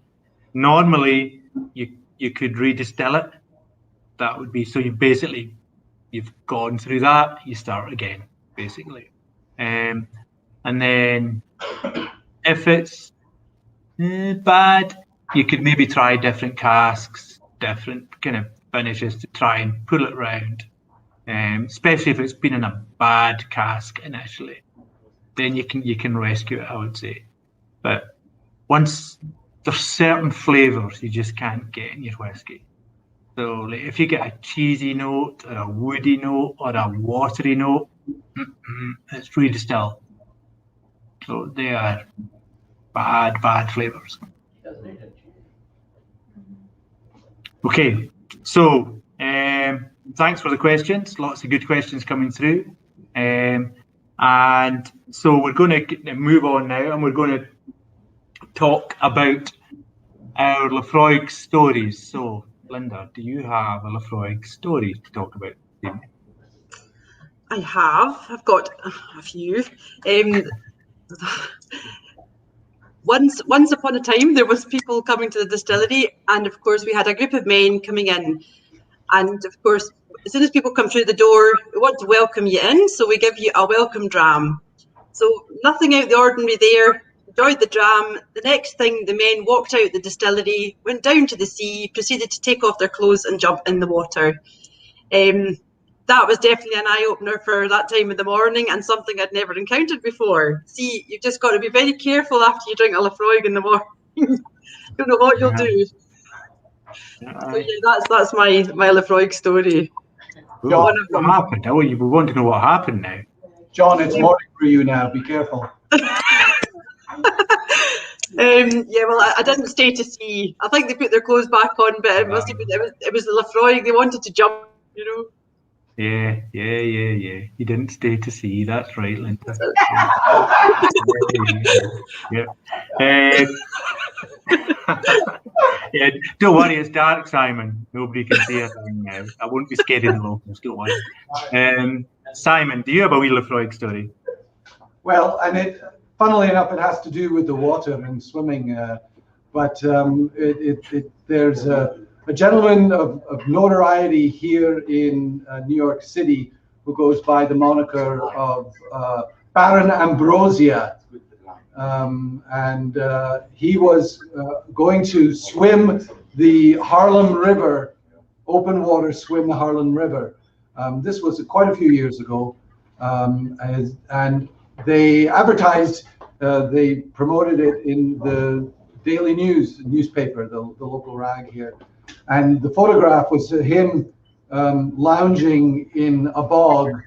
normally you could redistill it. That would be, so you've gone through that, you start again, basically. And then if it's bad, you could maybe try different casks, different kind of finishes to try and pull it round. Especially if it's been in a bad cask initially, then you can rescue it, I would say. But once there's certain flavours you just can't get in your whiskey. So like if you get a cheesy note or a woody note or a watery note, it's redistill. So they are bad flavours. Okay, so thanks for the questions. Lots of good questions coming through. And so we're going to move on now, and we're going to talk about our Laphroaig stories. So, Linda, do you have a Laphroaig story to talk about? I have. I've got a few. Once upon a time, there was people coming to the distillery, and of course, we had a group of men coming in. And of course, as soon as people come through the door, we want to welcome you in, so we give you a welcome dram. So nothing out of the ordinary there. Enjoyed the dram. The next thing, the men walked out the distillery, went down to the sea, proceeded to take off their clothes and jump in the water. That was definitely an eye-opener for that time of the morning, and something I'd never encountered before. See, you've just got to be very careful after you drink a Laphroaig in the morning. You don't know what you'll do. So yeah, that's my Laphroaig story. What happened? Oh, we want to know what happened now. John, it's morning for you now. Be careful. Yeah, well, I didn't stay to see. I think they put their clothes back on, but it must have been, it was the Laphroaig. They wanted to jump, you know. Yeah. You didn't stay to see. That's right, Linda. Yeah. Yeah, don't worry, it's dark, Simon. Nobody can see a thing now. I won't be scaring the locals, don't worry. Simon, do you have a wee Laphroaig story? Well, and funnily enough, it has to do with the water and swimming. But there's a gentleman of notoriety here in New York City who goes by the moniker of Baron Ambrosia. And he was going to swim the Harlem River, open water swim the Harlem River. This was quite a few years ago. And they advertised, they promoted it in the Daily News newspaper, the local rag here. And the photograph was him lounging in a bog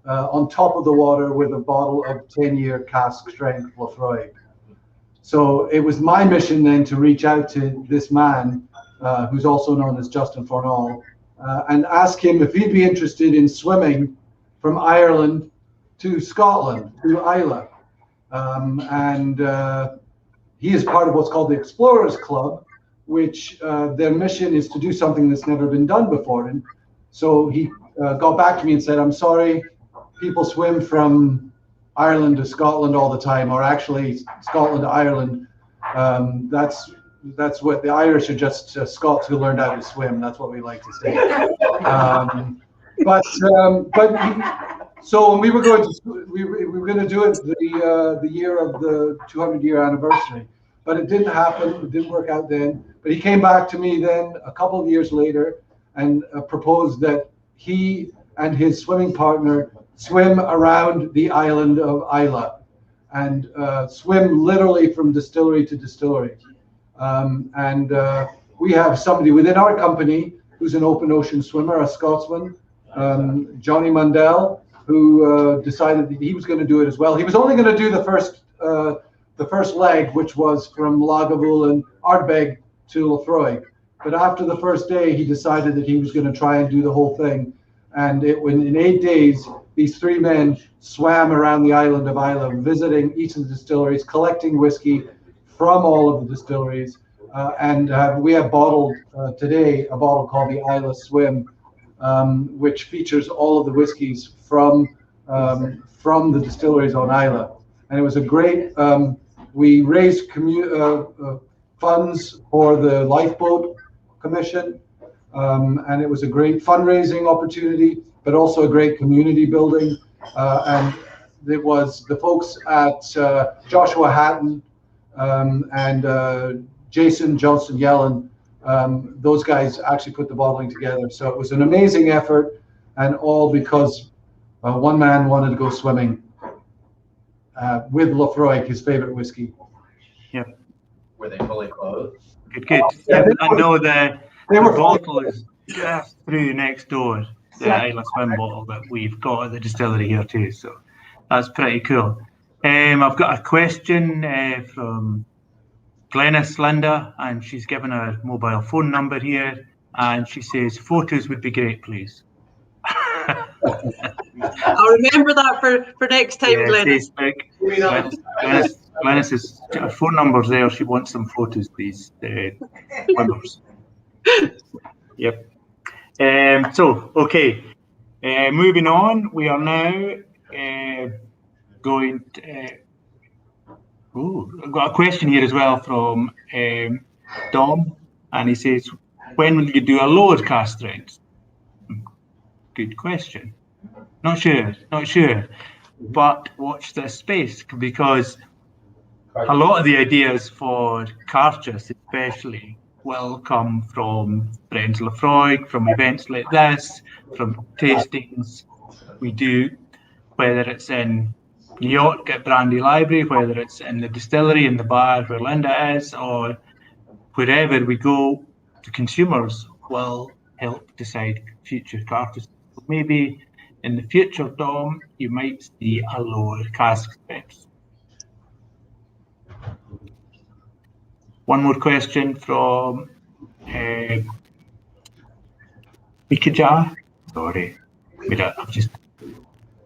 on top of the water with a bottle of 10-year cask strength Laphroaig. So it was my mission then to reach out to this man, who's also known as Justin Fornall, and ask him if he'd be interested in swimming from Ireland to Scotland, to Ìle. He is part of what's called the Explorers Club, which their mission is to do something that's never been done before. And so he got back to me and said, I'm sorry, people swim from Ireland to Scotland all the time, or actually Scotland to Ireland. That's what the Irish are, just Scots who learned how to swim. That's what we like to say. So we were going to do it the year of the 200-year anniversary, but it didn't happen. It didn't work out then. But he came back to me then a couple of years later and proposed that he and his swimming partner swim around the island of Ìle and swim literally from distillery to distillery. We have somebody within our company who's an open ocean swimmer, a Scotsman, Johnny Mundell, who decided that he was going to do it as well. He was only going to do the first leg, which was from Lagavulin and Ardbeg to Laphroaig. But after the first day, he decided that he was going to try and do the whole thing. And in 8 days, these three men swam around the island of Islay, visiting each of the distilleries, collecting whiskey from all of the distilleries. We have bottled today a bottle called the Islay Swim, which features all of the whiskeys from the distilleries on Islay. And it was a great, we raised funds for the Lifeboat Commission, and it was a great fundraising opportunity, but also a great community building. And it was the folks at Joshua Hatton and Jason Johnson Yellen, those guys actually put the bottling together. So it was an amazing effort, and all because one man wanted to go swimming with Laphroaig, his favorite whiskey. Yeah. Were they fully clothed? Good. Yeah, I know the bottle is just through next door, the Islay Swim bottle that we've got at the distillery here too. So that's pretty cool. I've got a question from Glenys Linda, and she's given her mobile phone number here, and she says photos would be great, please. I'll remember that for next time, Glenys. Glenys' phone number's there. She wants some photos, please. Members. Yep. Okay. Moving on, we are now going to. I've got a question here as well from Dom, and he says, when will you do a lower cask strength? Good question. Not sure. But watch this space, because a lot of the ideas for Carchus especially will come from friends Laphroaig, from events like this, from tastings we do, whether it's in New York at Brandy Library, whether it's in the distillery, in the bar where Linda is, or wherever we go, the consumers will help decide future Carchus. Maybe in the future, Dom, you might see a lower cask strength. One more question from Mikaja. Sorry, I've just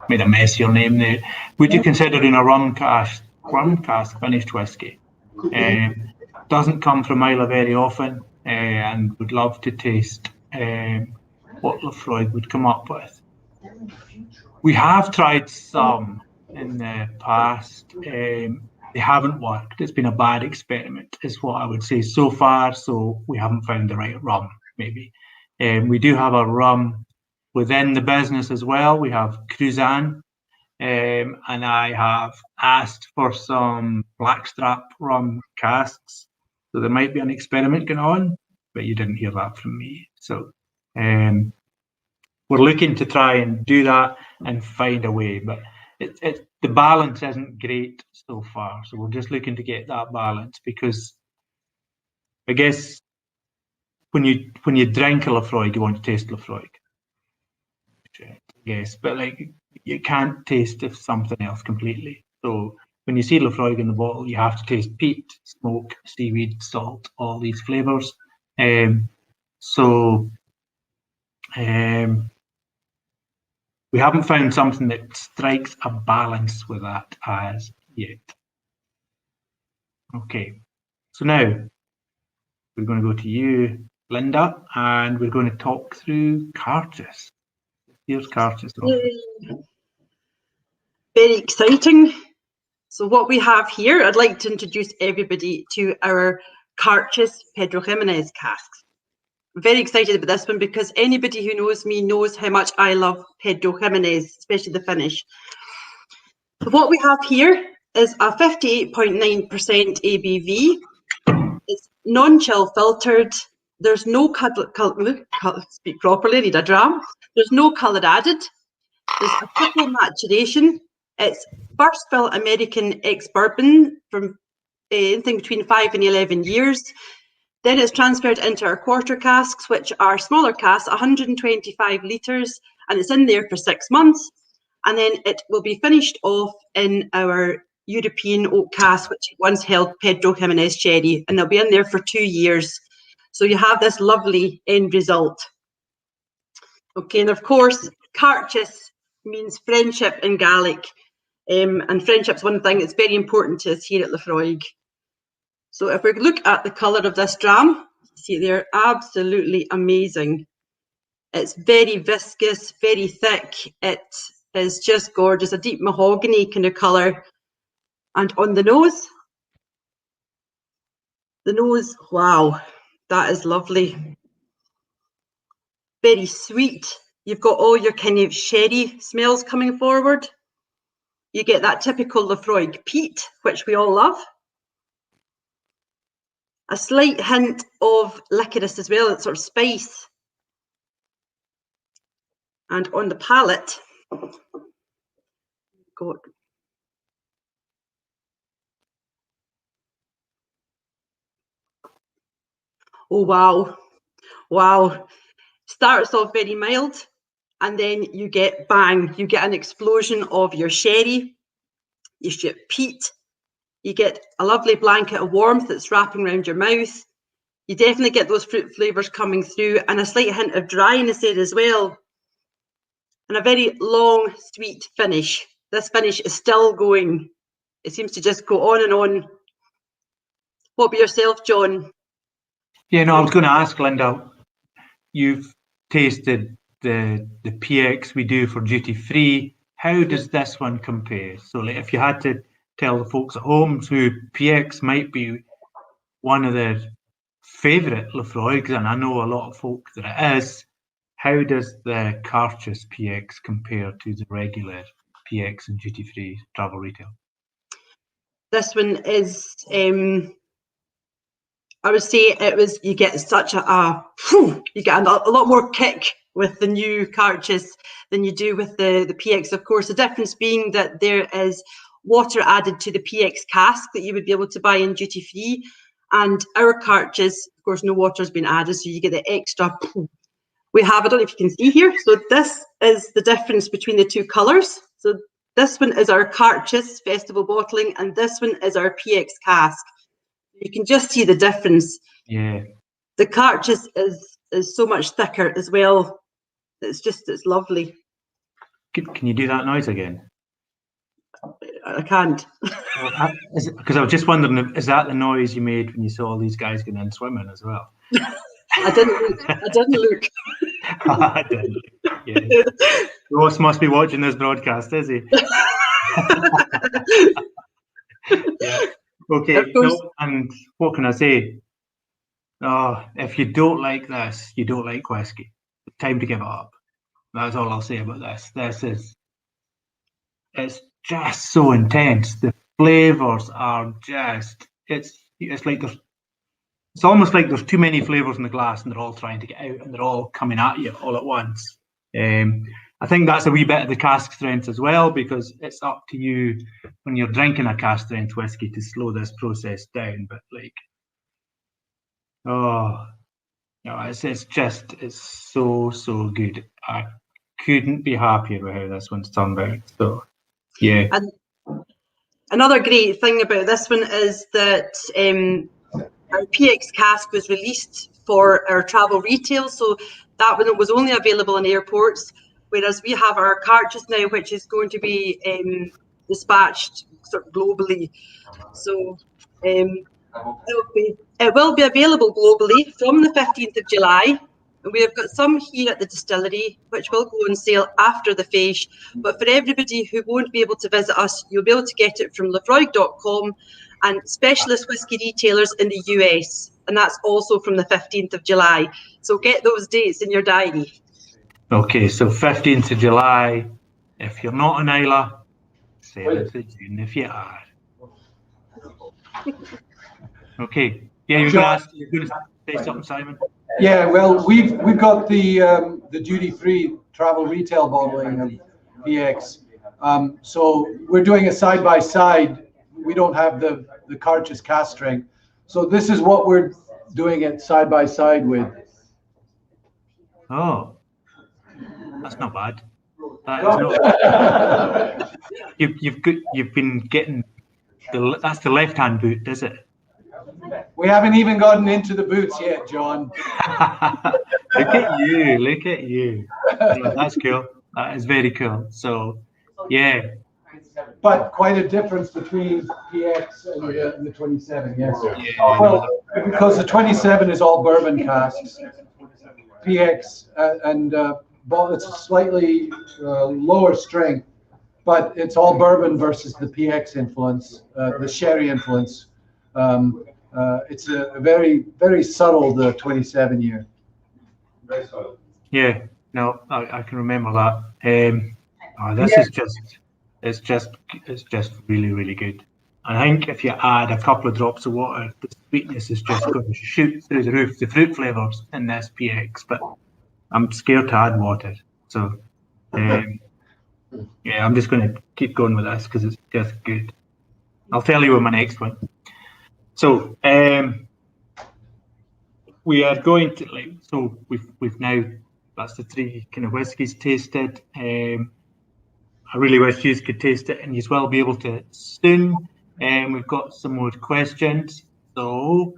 made a mess of your name there. Would you consider doing a rum cask finished whiskey? Doesn't come from Islay very often, and would love to taste what Laphroaig would come up with. We have tried some in the past. They haven't worked. It's been a bad experiment, is what I would say so far. So we haven't found the right rum, maybe. We do have a rum within the business as well. We have Cruzan, and I have asked for some Blackstrap rum casks. So there might be an experiment going on, but you didn't hear that from me. So we're looking to try and do that and find a way, but the balance isn't great so far. So we're just looking to get that balance, because I guess when you drink a Laphroaig, you want to taste Laphroaig. Yes, but like you can't taste something else completely. So when you see Laphroaig in the bottle, you have to taste peat, smoke, seaweed, salt, all these flavours. We haven't found something that strikes a balance with that as yet. Okay, so now we're going to go to you, Linda, and we're going to talk through Carchus. Here's Carchus. Very exciting. So what we have here, I'd like to introduce everybody to our Carchus Pedro Jimenez casks. I'm very excited about this one because anybody who knows me knows how much I love Pedro Jimenez, especially the finish. So what we have here is a 58.9% ABV. It's non-chill filtered. There's no speak properly, need a dram. There's no colour added. There's a triple maturation. It's first fill American ex-bourbon from anything between 5 and 11 years. Then it's transferred into our quarter casks, which are smaller casks, 125 litres, and it's in there for 6 months. And then it will be finished off in our European oak cask, which once held Pedro Jimenez Cherry, and they'll be in there for 2 years. So you have this lovely end result. Okay, and of course, Carchus means friendship in Gaelic. And friendship's one thing that's very important to us here at Laphroaig. So if we look at the colour of this dram, see they're absolutely amazing. It's very viscous, very thick. It is just gorgeous, a deep mahogany kind of colour. And on the nose, wow, that is lovely. Very sweet. You've got all your kind of sherry smells coming forward. You get that typical Laphroaig peat, which we all love. A slight hint of licorice as well, it's sort of spice. And on the palate, got oh wow, wow. Starts off very mild, and then you get bang, you get an explosion of your sherry, you get peat, you get a lovely blanket of warmth that's wrapping around your mouth. You definitely get those fruit flavours coming through, and a slight hint of dryness there as well. And a very long, sweet finish. This finish is still going. It seems to just go on and on. What about yourself, John? Yeah, no, I was going to ask, Linda, you've tasted the PX we do for duty free. How does this one compare? So like, if you had to tell the folks at home who PX might be one of their favourite Laphroaigs, and I know a lot of folk that it is, how does the Carchus PX compare to the regular PX and duty free travel retail? This one is, I would say you get such you get a lot more kick with the new Carchus than you do with the PX. Of course, the difference being that there is water added to the PX cask that you would be able to buy in duty free. And our Carchus, of course, no water has been added, so you get the extra. We have, I don't know if you can see here, so this is the difference between the two colours. So this one is our Carchus festival bottling, and this one is our PX cask. You can just see the difference. Yeah. The Carchus is so much thicker as well. It's lovely. Can you do that noise again? I can't. Because I was just wondering, is that the noise you made when you saw all these guys going in swimming as well? I didn't look. I didn't. Yeah. Ross must be watching this broadcast, is he? Yeah. Okay. No, and what can I say? Oh, if you don't like this, you don't like whiskey. It's time to give it up. That's all I'll say about this. It's just so intense. The flavors are just. It's like it's almost like there's too many flavors in the glass, and they're all trying to get out, and they're all coming at you all at once. I think that's a wee bit of the cask strength as well, because it's up to you when you're drinking a cask strength whiskey to slow this process down. But like, it's so good. I couldn't be happier with how this one's turned out. So, yeah. And another great thing about this one is that our PX cask was released for our travel retail, so that one was only available in airports, whereas we have our Carchus now, which is going to be dispatched sort of globally. So it will be available globally from the 15th of July. And we have got some here at the distillery, which will go on sale after the Fèis. But for everybody who won't be able to visit us, you'll be able to get it from laphroaig.com and specialist whisky retailers in the US. And that's also from the 15th of July. So get those dates in your diary. Okay, so 15th of July. If you're not in Islay, 7th of June if you are. Okay. Yeah, you're going to say something, Simon? Yeah, well, we've got the duty-free travel retail bottling of PX. So we're doing it side by side. We don't have the Carchus cask strength. So this is what we're doing it side by side with. Oh, that's not bad. That is not. You've been getting that's the left-hand boot, is it? We haven't even gotten into the boots yet, John. Look at you. Yeah, that's cool. That is very cool. So, yeah. But quite a difference between PX and the 27, yes. Yeah. Well, because the 27 is all bourbon casks. PX it's a slightly lower strength, but it's all bourbon versus the PX influence, the sherry influence. It's a very, very subtle, the 27 year. Yeah, no, I can remember that. This is it's just really, really good. And I think if you add a couple of drops of water, the sweetness is just going to shoot through the roof. The fruit flavors in this PX, but I'm scared to add water. So, yeah, I'm just going to keep going with this because it's just good. I'll tell you with my next one. So, we are going to so we've now, that's the 3 kind of whiskies tasted. I really wish you could taste it and you will be able to soon. We've got some more questions. So,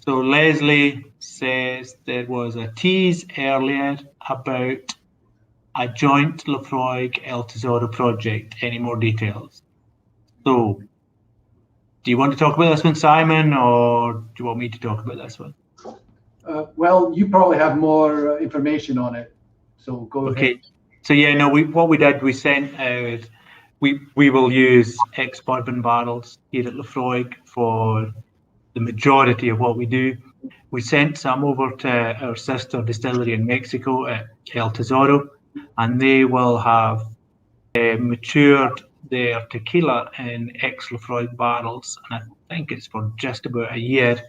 so Leslie says there was a tease earlier about a joint Laphroaig El Tesoro project. Any more details? So, do you want to talk about this one, Simon, or do you want me to talk about this one? Well, you probably have more information on it, so go ahead. Okay. So yeah, no, what we did, we sent out. We will use ex-bourbon barrels here at Laphroaig for the majority of what we do. We sent some over to our sister distillery in Mexico at El Tesoro, and they will have matured their tequila in ex-Laphroaig barrels, and I think it's for just about a year.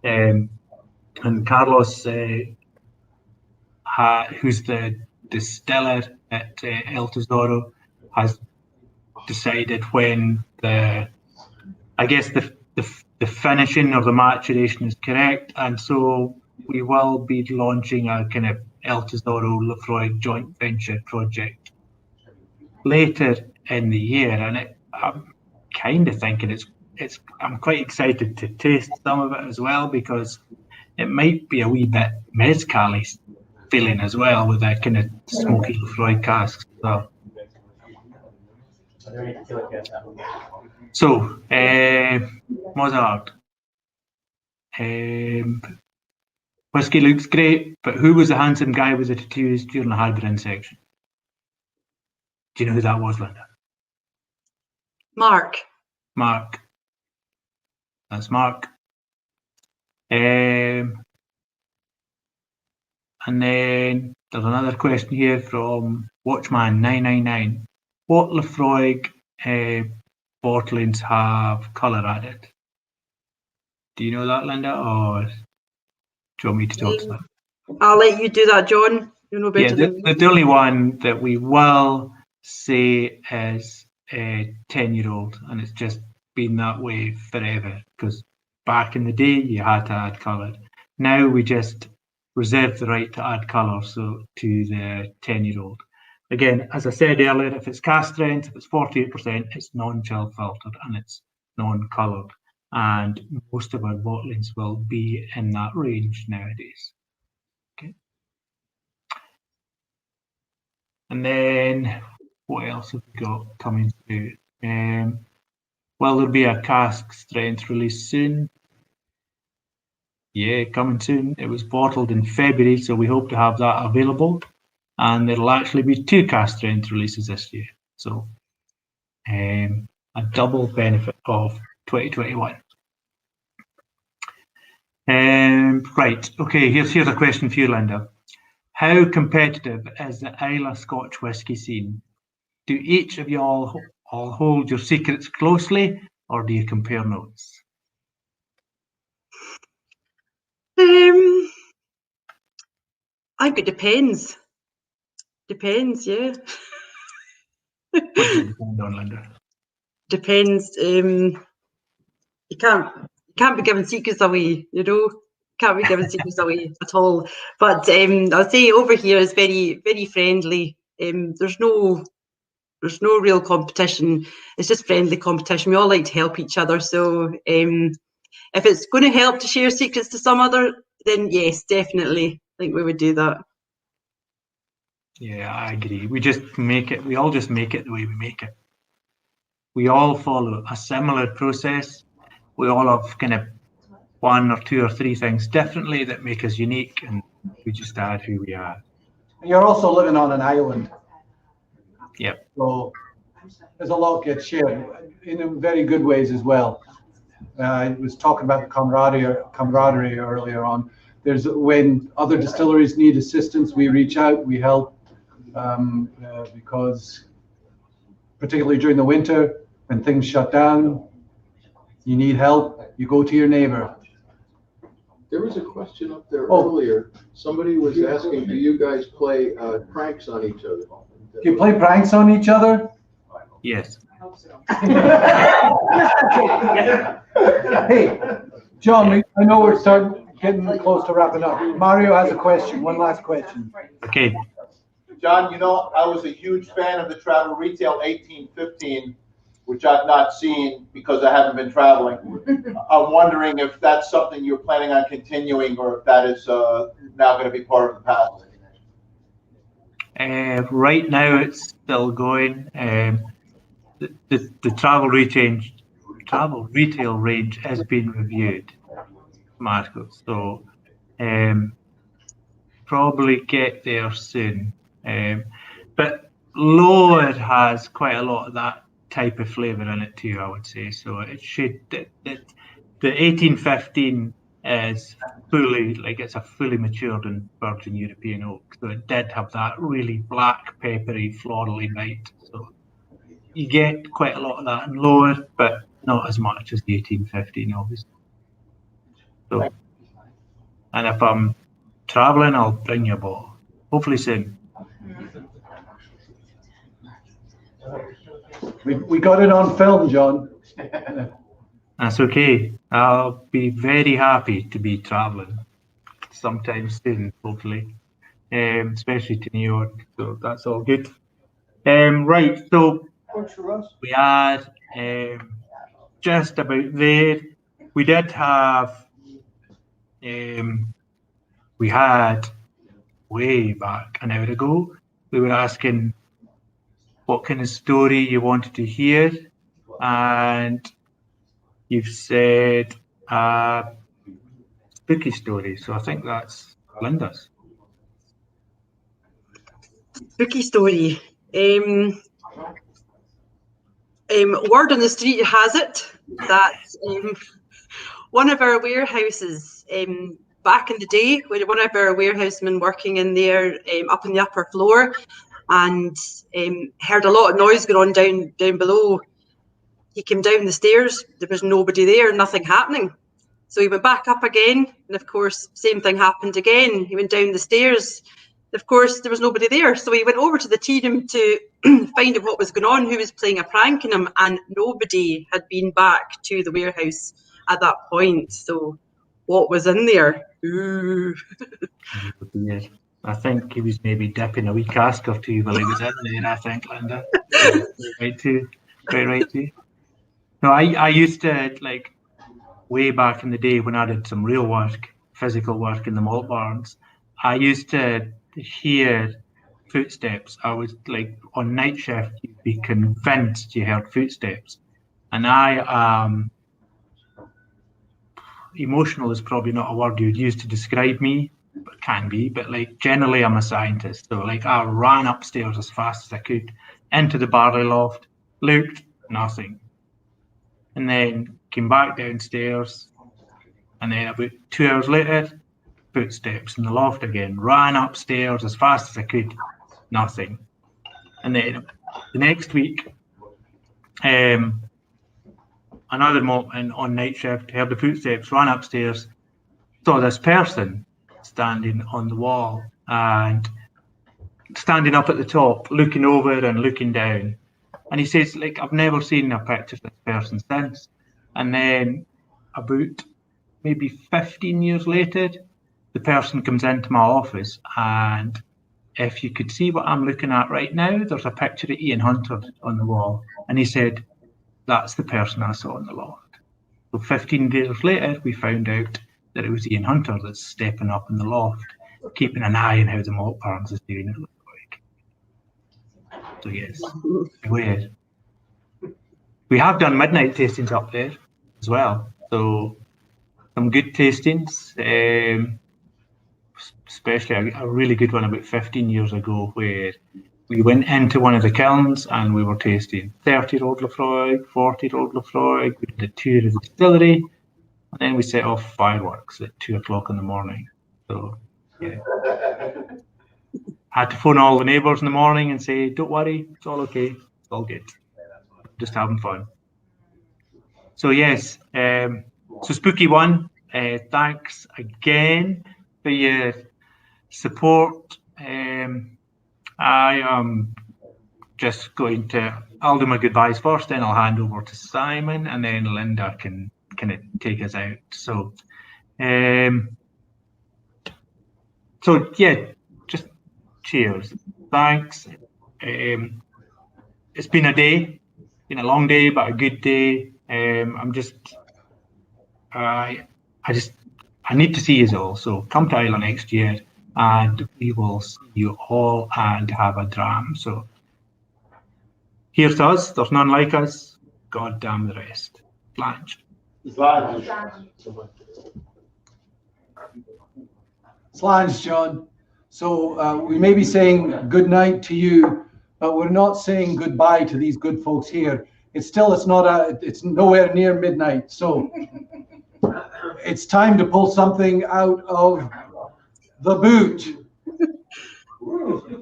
And Carlos, who's the distiller at El Tesoro, has decided when the finishing or the maturation is correct, and so we will be launching a kind of El Tesoro Laphroaig joint venture project later in the year, and I'm kind of thinking I'm quite excited to taste some of it as well, because it might be a wee bit mezcal-y feeling as well with that kind of smoky Laphroaig casks. So, Mozart. Whiskey looks great, but who was the handsome guy with the tattoos during the Harbour Inn section? Do you know who that was, Linda? Mark. Mark. That's Mark. And then there's another question here from Watchman999. What Laphroaig bottlings have colour added? Do you know that, Linda, or do you want me to talk to that? I'll let you do that, John. You know better than me. The only one that we will say is 10-year-old, and it's just been that way forever, because back in the day you had to add colour. Now we just reserve the right to add colour to the 10-year-old. Again, as I said earlier, if it's cask strength, if it's 48%, it's non-chill filtered and it's non-coloured. And most of our bottlings will be in that range nowadays. Okay. And then what else have we got coming through? Will there be a cask strength release soon? Yeah, coming soon. It was bottled in February, so we hope to have that available. And there'll actually be 2 cask strength releases this year. So a double benefit of 2021. Right, okay, here's a question for you, Linda. How competitive is the Islay Scotch whisky scene? Do each of you all hold your secrets closely, or do you compare notes? I think it depends. Depends, yeah. What does it depend on, Linda? Depends. You can't be giving secrets away, you know. Can't be giving secrets away at all. But I'll say over here is very, very friendly. There's no real competition. It's just friendly competition. We all like to help each other. So if it's going to help to share secrets to some other then yes, definitely. I think we would do that. Yeah, I agree. We all just make it the way we make it. We all follow a similar process. We all have kind of one or two or three things differently that make us unique, and we just add who we are. And you're also living on an island. Yep. So there's a lot gets shared in very good ways as well. I was talking about the camaraderie earlier on. There's when other distilleries need assistance, we reach out, we help, because particularly during the winter, when things shut down, you need help, you go to your neighbor. There was a question up there earlier. Somebody was asking, do you guys play pranks on each other? Do you play pranks on each other? Yes. Hey, John, I know we're getting close to wrapping up. Mario has a question, one last question. Okay. John, I was a huge fan of the Travel Retail 1815, which I've not seen because I haven't been traveling. I'm wondering if that's something you're planning on continuing, or if that is now going to be part of the past. Right now, it's still going. The travel retail range has been reviewed, Marco. So probably get there soon. But Lower has quite a lot of that type of flavour in it too, I would say. So it should. The 1815 is it's a fully matured and virgin European oak. So it did have that really black, peppery, florally bite. So you get quite a lot of that in Lower, but not as much as the 1815, obviously. So, and if I'm travelling, I'll bring you a bottle. Hopefully soon. We got it on film, John. That's okay. I'll be very happy to be travelling sometime soon, hopefully, especially to New York. So that's all good. Right, so we are just about there. We did have, we had way back an hour ago, we were asking what kind of story you wanted to hear, and you've said spooky story. So I think that's Linda's. Spooky story. Word on the street has it that one of our warehouses, back in the day, we had one of our warehousemen working in there up on the upper floor, and heard a lot of noise going on down below. He came down the stairs, there was nobody there, nothing happening. So he went back up again, and of course, same thing happened again. He went down the stairs, of course, there was nobody there. So he went over to the tea room to find out what was going on, who was playing a prank on him, and nobody had been back to the warehouse at that point. So what was in there? Ooh. I think he was maybe dipping a wee cask or two while he was in there, I think, Linda. Quite right too. No, I used to, like, way back in the day when I did some real work, physical work in the malt barns, I used to hear footsteps. I was like, on night shift, you'd be convinced you heard footsteps. And emotional is probably not a word you'd use to describe me, but can be, but like generally I'm a scientist. So like I ran upstairs as fast as I could into the barley loft, looked, nothing. And then came back downstairs, and then about 2 hours later, footsteps in the loft again, ran upstairs as fast as I could, nothing. And then the next week, another moment on night shift, heard the footsteps, ran upstairs, saw this person standing on the wall and standing up at the top, looking over and looking down. And he says, like, I've never seen a picture of this person since. And then about maybe 15 years later, the person comes into my office, and if you could see what I'm looking at right now, there's a picture of Ian Hunter on the wall. And he said, that's the person I saw in the loft. So 15 years later, we found out that it was Ian Hunter that's stepping up in the loft, keeping an eye on how the malt barons is doing at Laphroaig. So yes, beware. We have done midnight tastings up there as well. So some good tastings, especially a really good one about 15 years ago where we went into one of the kilns and we were tasting 30-year-old Laphroaig, 40-year-old Laphroaig. We did a tour of the distillery, and then we set off fireworks at 2 o'clock in the morning. So, yeah. Had to phone all the neighbours in the morning and say, don't worry, it's all okay, it's all good. Just having fun. So, yes, so Spooky One, thanks again for your support. I am just going to, I'll do my goodbyes first, then I'll hand over to Simon, and then Linda can kind of take us out. So, yeah, just cheers. Thanks. It's been a day, been a long day, but a good day. I need to see you all. So come to Islay next year, and we will see you all and have a dram. So here's to us. There's none like us. God damn the rest. Blanche. Slàinte, John. So we may be saying good night to you, but we're not saying goodbye to these good folks here. It's nowhere near midnight. So it's time to pull something out of the boot.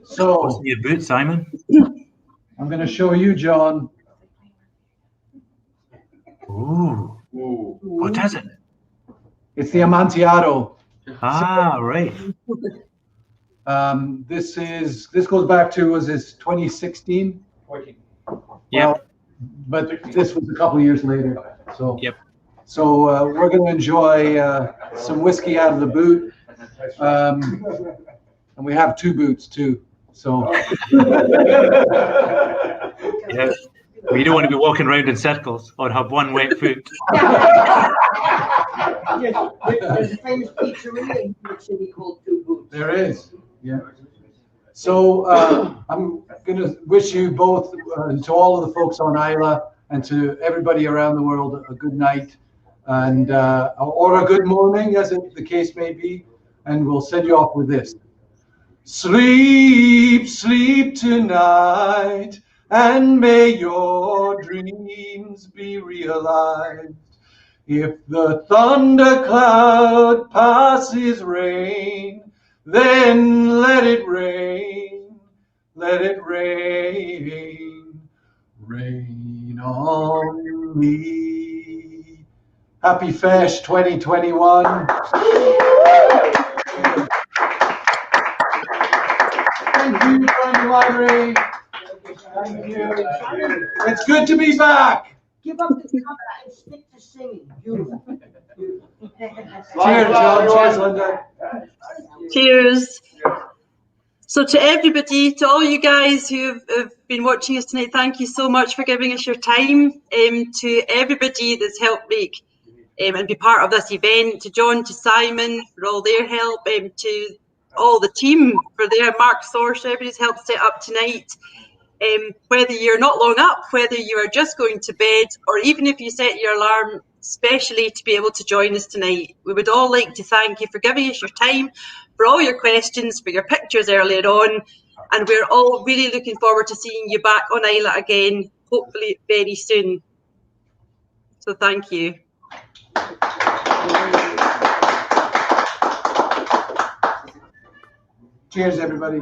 So what's in your boot, Simon? I'm going to show you, John. Ooh. What is it? It's the Amontillado. Ah, right. This goes back to, was this 2016? Yeah. But this was a couple of years later. So yep. So we're going to enjoy some whiskey out of the boot, and we have 2 boots too. So yeah, we don't want to be walking around in circles or have one wet foot. There's a famous pizzeria in New York City called Two Boots. there is, yeah. So I'm going to wish you both, to all of the folks on Islay and to everybody around the world, a good night, and or a good morning, as the case may be. And we'll send you off with this. Sleep, sleep tonight, and may your dreams be realized. If the thundercloud passes rain, then let it rain, let it rain, rain on me. Happy Fèis 2021. Thank you, Friend Library. Thank you. It's good to be back. Give up the camera and stick to singing. Beautiful. Cheers, John. Cheers, Linda. Cheers. So to everybody, to all you guys who have been watching us tonight, thank you so much for giving us your time. To everybody that's helped make and be part of this event, to John, to Simon for all their help, to all the team for their Mark Source, everybody's helped set up tonight. Whether you're not long up, whether you are just going to bed, or even if you set your alarm specially to be able to join us tonight, we would all like to thank you for giving us your time, for all your questions, for your pictures earlier on, and we're all really looking forward to seeing you back on Islay again, hopefully very soon. So thank you. Cheers, everybody.